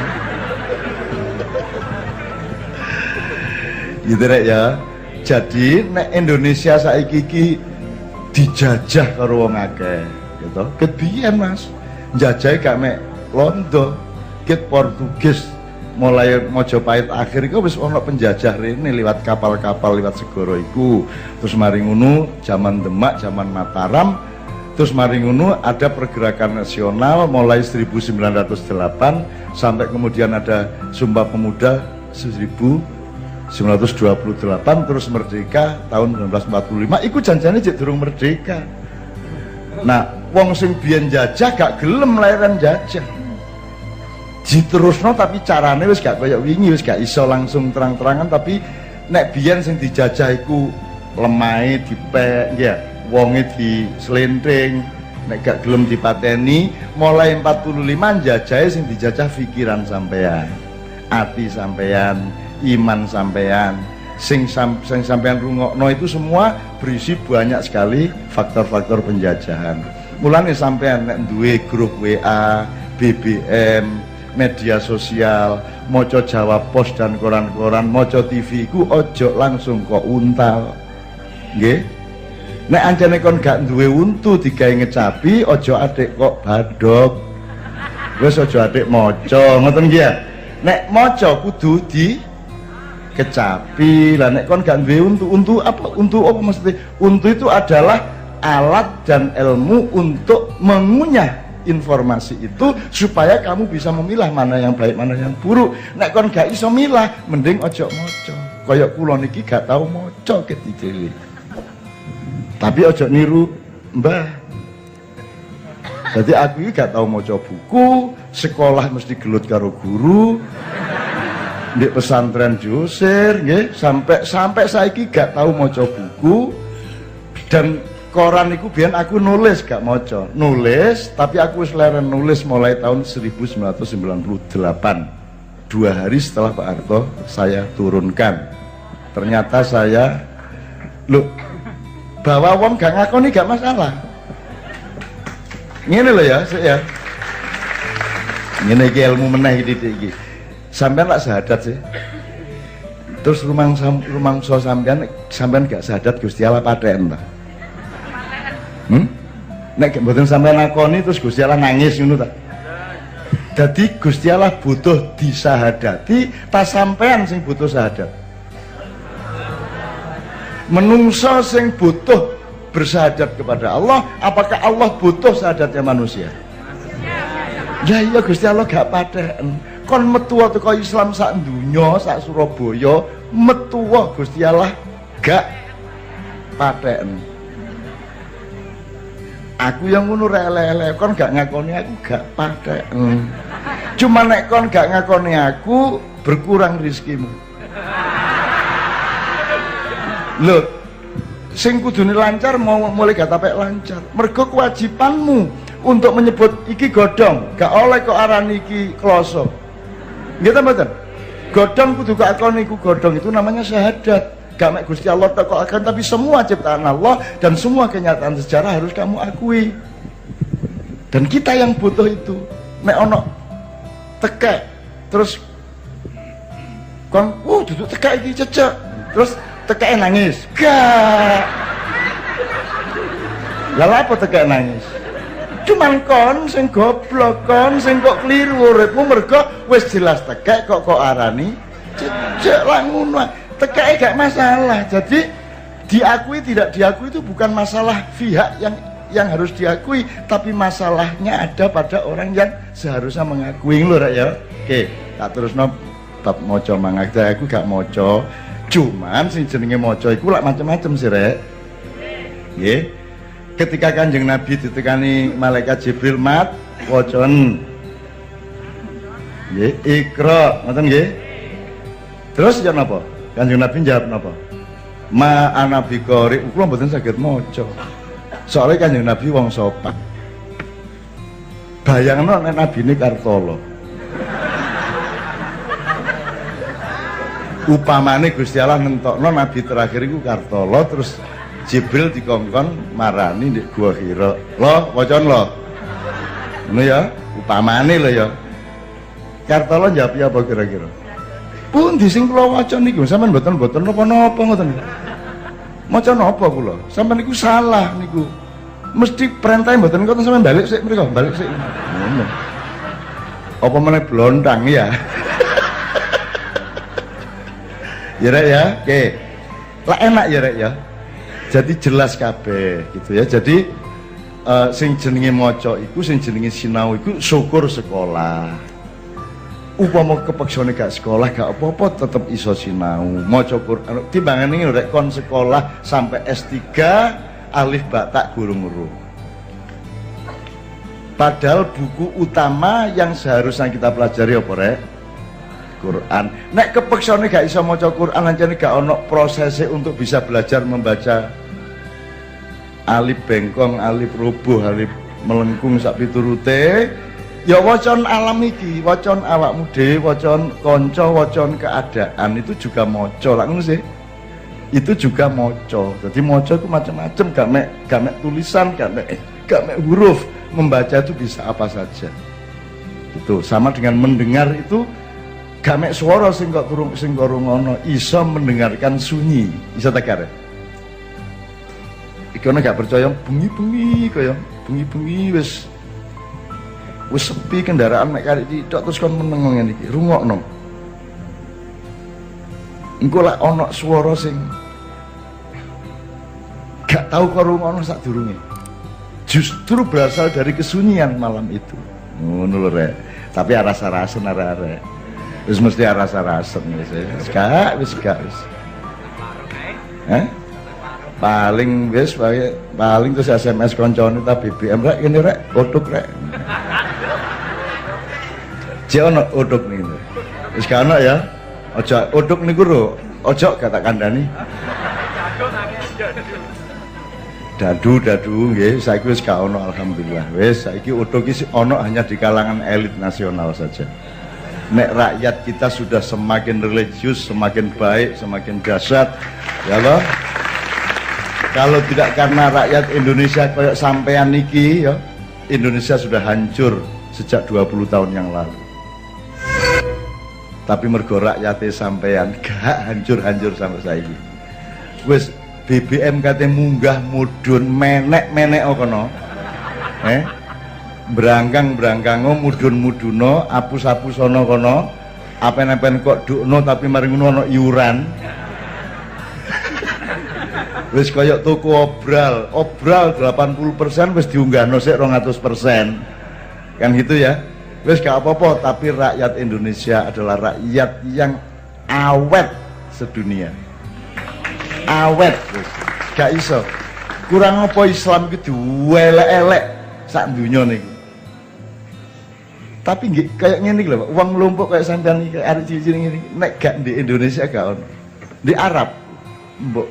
Gitu rek ya. Jadi nek Indonesia saiki iki dijajah karo wong akeh, gitu. Ket biyen Mas. Njajahe gak mek Londo, ket Portugis mulai Mojopahit akhir iku wis ana penjajah rene liwat kapal-kapal liwat segara iku. Terus mari ngono zaman Demak, zaman Mataram. Terus mari ngono ada pergerakan nasional mulai 1908 sampai kemudian ada Sumpah Pemuda 1928 terus merdeka tahun 1945. Iku janjane jek durung merdeka. Nah, wong sing biyen jajah gak gelem lairan jajah. Diterusno tapi carane wis gak kaya wingi, wis gak iso langsung terang-terangan tapi nek biyen sing dijajah iku lemahe dipek ya. Wonge di slentring, nek gak gelem dipateni, mulai 45 jajahe sing dijajah pikiran sampean, ati sampean, iman sampean, sing sampean rungokno itu semua berisi banyak sekali faktor-faktor penjajahan. Mulane sampean nek duwe grup WA, BBM, media sosial, maca Jawa Pos dan koran-koran, maca TV ku ojo langsung kok untal. Nggih. Nek anjane kon gak duwe untu digawe ngecapi, ojo adik kok badhok. Wis ojo adik maca, ngoten nggih ya. Nek maca kudu di kecapi. Lah nek kon gak duwe untu, untu apa? Untu apa maksudnya? Untu itu adalah alat dan ilmu untuk mengunyah informasi itu supaya kamu bisa memilah mana yang baik mana yang buruk. Nek kon gak iso milah mending ojo moco. Kaya kula niki gak tau moco ketika tapi ojo niru mbah. Jadi aku ini gak tau moco buku, sekolah mesti gelut karo guru di pesantren diusir nggih, sampai saiki gak tau moco buku. Dan koran iku biyen aku nulis gak maca. Nulis, tapi aku wis leren nulis mulai tahun 1998. 2 hari setelah Pak Harto saya turunkan. Ternyata saya bahwa wong gak ngakoni gak masalah. Ngene lho ya, ya. Ngene iki ilmu meneh iki. Sampeyan lak syahadat sih. Terus rumangsa sampeyan gak syahadat Gusti Allah paten ta? Nek mboten sampeyan lakoni terus Gusti Allah nangis ngono ta. Dadi Gusti Allah butuh disahadati, pas sampeyan sing butuh syahadat. Menungso sing butuh bersyahadat kepada Allah, apakah Allah butuh syahadatnya manusia? Ya iya Gusti Allah gak paten. Kon metuwa teko Islam sak donya, sak Surabaya, metuwa Gusti Allah gak paten. Aku yang ngono rele-ele, kon gak ngakoni aku gak paten. Cuma nek kon gak ngakoni aku, berkurang rizkimu. Loh, sing kudune lancar mau mulai gak tapek lancar. Mergo kewajibanmu untuk menyebut iki godhong, gak oleh kok arani iki kloso. Nggih ta mboten? Godhong kudu gak akoni iku godhong, itu namanya syahadat. Gak mek Gusti Allah tak akan, tapi semua ciptaan Allah dan semua kenyataan sejarah harus kamu akui. Dan kita yang butuh itu. Nek ono tekek terus kon duduk tekek iki cecek, terus tekek nangis. Gak. Lah apa tekek nangis? Cuman kon sing goblok, kon sing kok keliru uripmu mergo wis jelas tekek kok arani cecek lah ngono. Tekek gak masalah. Jadi diakui tidak diakui itu bukan masalah pihak yang harus diakui, tapi masalahnya ada pada orang yang seharusnya mengakui lho rek ya. Oke, tak terusno bab maca mangakda aku gak maca. Cuman sing jenenge maca iku lak macam-macam sih rek. Nggih. Ketika Kanjeng Nabi ditekani malaikat Jibril mat wacan. Nggih, Iqra, ngoten nggih. Terus ya napa? Kanjeng Nabi jawab napa? Ma ana biqori, kula mboten saged maca. Soalnya Kanjeng Nabi wong sopan. Bayangno nek nabine Kartolo. Upamane Gusti Allah nentokno nabi terakhir iku Kartolo, terus Jibril dikongkon marani ndek Gua Hira. Loh, wacan loh. Ngono ya, upamane lho ya. Kartolo jawab apa kira-kira? Pundi sing kula waca niku sampean mboten napa-napa ngoten. Maca napa kula? Sampean niku salah niku. Mesti perintah mboten ngoten sampean balik sik mriko, balik sik. Ngono. Apa meneh blontang ya? Ya rek ya, oke. Lah enak ya rek ya. Jadi jelas kabeh gitu ya. Jadi sing jenenge maca iku, sing jenenge sinau iku syukur sekolah. Upama kepeksane gak sekolah gak apa-apa tetep iso sinau maca Quran. Timbangane rek kon sekolah sampai S3 alif ba ta gurung huruf. Padahal buku utama yang seharusnya kita pelajari apa rek? Quran. Nek kepeksane gak iso maca Quran ancane gak ono prosesnya untuk bisa belajar membaca alif bengkong, alif rubuh, alif melengkung sak piturute. Ya wacon alam iki, wacon awakmu dhewe, wacon kanca, wacon keadaan itu juga maca lak ngono sih. Itu juga maca. Jadi maca itu macam-macam, gak mek tulisan, gak mek huruf. Membaca itu bisa apa saja. Itu sama dengan mendengar itu gak mek swara sing kok rungono, iso mendengarkan sunyi, iso tegar. Iki ana gak percaya bengi-bengi kaya bengi-bengi wis sepi kendaraan mek karek tok terus kon meneng ngene iki, rungokno. Engko lek ana swara sing gak tahu kok rungono sadurunge. Justru berasal dari kesunyian malam itu. Ngono lho rek. Tapi aras-arasen arek-arek. Wis mesti aras-arasen wis gak. Paling wis paling terus SMS koncone ta BBM rek ngene rek, otuk rek. Jek ono otuk niku. Wis gak ono ya. Aja otuk niku lho, aja gak tak kandhani. Dadu nggih saiki wis gak ono alhamdulillah. Wis saiki otuk iki ono hanya di kalangan elit nasional saja. Nek rakyat kita sudah semakin religius, semakin baik, semakin dahsyat, ya loh. Kalau tidak karena rakyat Indonesia kayak sampean niki ya, Indonesia sudah hancur sejak 20 tahun yang lalu. Tapi mergo rakyate sampean gak hancur-hancur sampai saiki. Wis BBM kate munggah mudhun menek-menek kono. Brangkang-brangkango mudhun-mudhuno, apus-apusono kono. Apen-apen kok dukno tapi mari ngono ana iuran. Wis kaya tuku obral 80% wis diunggahno sik 200%. Kan gitu ya. Wis gak apa-apa, tapi rakyat Indonesia adalah rakyat yang awet sedunia. Awet wis. Gak iso. Kurang apa Islam iki dielek-elek sak donya niku. Tapi nggih kayak ngene iki lho, Pak. Wong lumpuk kayak sampean iki arek cilik ngene iki nek gak di Indonesia gak ono. Di Arab mbok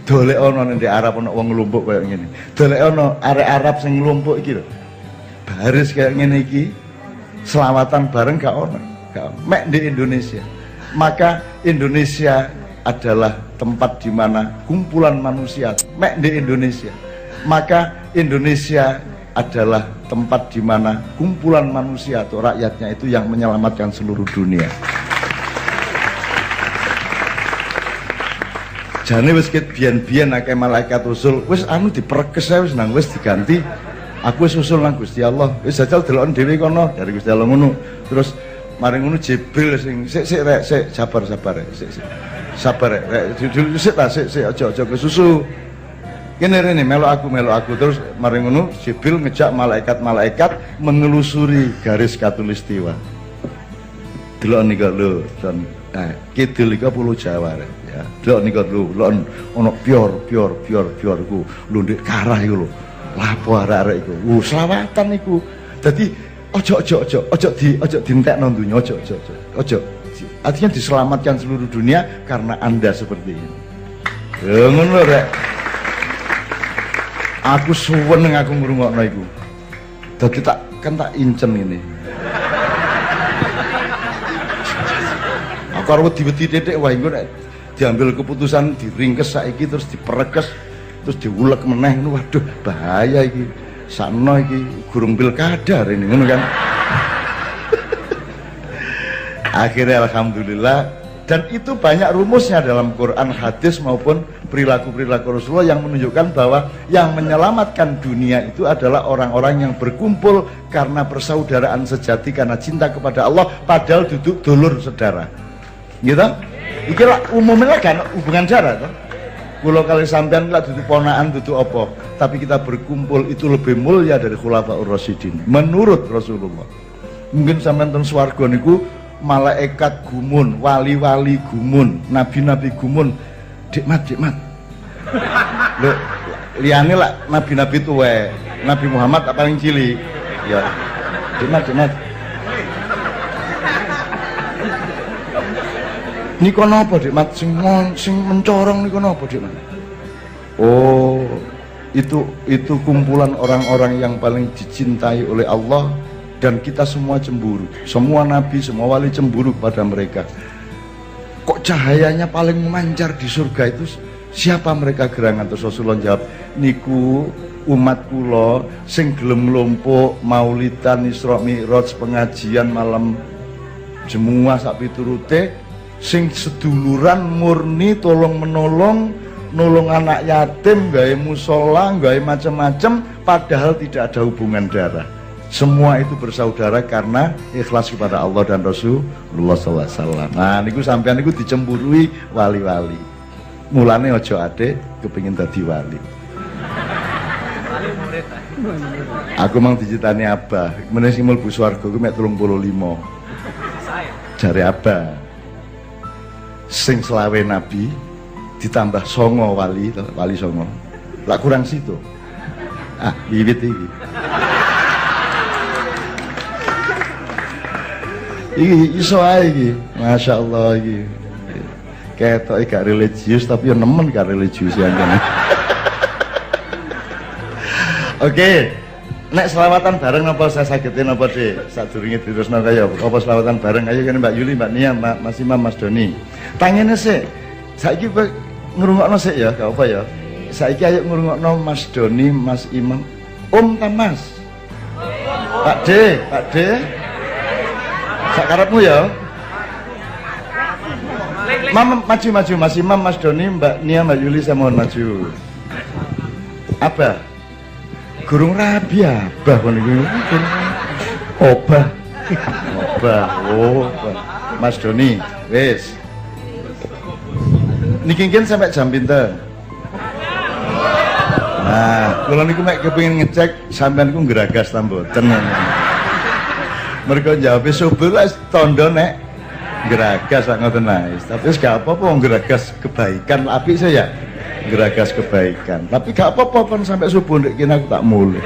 dolek ono ning di Arab ono wong lumpuk kayak ngene. Dolek ono arek Arab sing lumpuk iki lho. Baris kayak ngene iki selawatan bareng gak ono. Mek di Indonesia. Maka Indonesia adalah tempat di mana kumpulan manusia mek di Indonesia. Maka Indonesia adalah tempat di mana kumpulan manusia atau rakyatnya itu yang menyelamatkan seluruh dunia. Jane wis ket biyen-biyen akeh malaikat usul, wis anu diperkes wis nang wis diganti. Aku wis usul nang Gusti Allah. Wis jajal deloken dhewe kono dari Gusti Allah ngono. Terus mari ngono Jibril sing sik rek sik sabar rek sik. Sabar rek dulu sik ta sik aja kesusu. Kene rene melok aku terus mari ngono Jibril ngejak malaikat-malaikat menelusuri garis khatulistiwa. Delok niku lho, Son. Kidul iku Pulau Jawa rek ya. Delok niku lho, ono pior ku lho ndek karah iku lho. Lapo arek-arek iku. Selawatan iku. Dadi ojo dientekno donya, ojo. Artinya diselamatkan seluruh dunia karena Anda seperti ini. Ya ngono rek. Aku suweneng aku ngrungokno iku. Dadi tak incen ini. Aku arep diwedi titik wae engko nek diambil keputusan diringkes saiki terus diperekes terus diulek meneh ngono waduh bahaya iki. Sakno iki gurung pilkada rene ngono kan. Akhirnya alhamdulillah, dan itu banyak rumusnya dalam Quran, hadis maupun perilaku-perilaku Rasulullah yang menunjukkan bahwa yang menyelamatkan dunia itu adalah orang-orang yang berkumpul karena persaudaraan sejati, karena cinta kepada Allah, padahal duduk dulur saudara. Gitu? Iki lah umumnya kan hubungan darah toh. Kalau kali sampean lah duduk ponaan duduk apa, tapi kita berkumpul itu lebih mulia dari Khulafaur Rasyidin menurut Rasulullah. Mungkin sampean ten swarga niku malaikat gumun, wali-wali gumun, nabi-nabi gumun, dikmat. Lho, liyane lah nabi-nabi tuwe, Nabi Muhammad paling cilik. Ya. Dikmat. Niku napa dikmat sing mencorong niku napa dikmat? Oh, itu kumpulan orang-orang yang paling dicintai oleh Allah. Dan kita semua cemburu, semua nabi, semua wali cemburu kepada mereka. Kok cahayanya paling memancar di surga itu siapa mereka gerangan? Terus Rasulullah jawab, niku umat kula sing gelem nglumpuk maulidan Isra Mi'raj pengajian malam jemuah sak piturute sing seduluran murni tolong menolong nolong anak yatim gawe musola gawe macam-macam padahal tidak ada hubungan darah. Semua itu bersaudara karena ikhlas kepada Allah dan Rasulullah SAW. Nah, niku sampean niku dicemburui wali-wali. Mulane ojo ade kepingin dadi wali. Aku mang dicitani Abah, meneh sing mlebu swarga ku mek 35. Jare Abah. Sing selawe nabi ditambah songo wali songo. Lah kurang situ. Ah, bibit iki. Iki iso ae iki. Masyaallah iki. Ketoke gak religius tapi yo nemen gak religius ya. Oke. Nek selawatan bareng apa saya sagetin apa Dik? Sadurunge diterusno kaya apa selawatan bareng ayo kene Mbak Yuli, Mbak Nia, Mas Imam, Mas Doni. Tangene sik. Saiki ngrungokno sik ya, gak apa ya. Saiki ayo ngrungokno Mas Doni, Mas Imam. Om ta Mas? Pak D, Pak D. Sakarepmu ya. Maju Mas Imam, Mas Doni, Mbak Nia, Mbak Yuli saya mohon maju. Apa? Gurung rabi Abah kon iki. Obah. Obah. Oh, Mas Doni, wis. Niki sampai jam pinten? Nah, kula niku mek kepengin ngecek sampean niku ngragas ta mboten. Mereka jawab subuh lah tondo nek geragas lah ngoten nice. Tapi gak apa-apa geragas kebaikan apik saya geragas kebaikan. Tapi gak apa-apa kan sampai subuh ndek kene aku tak mulai.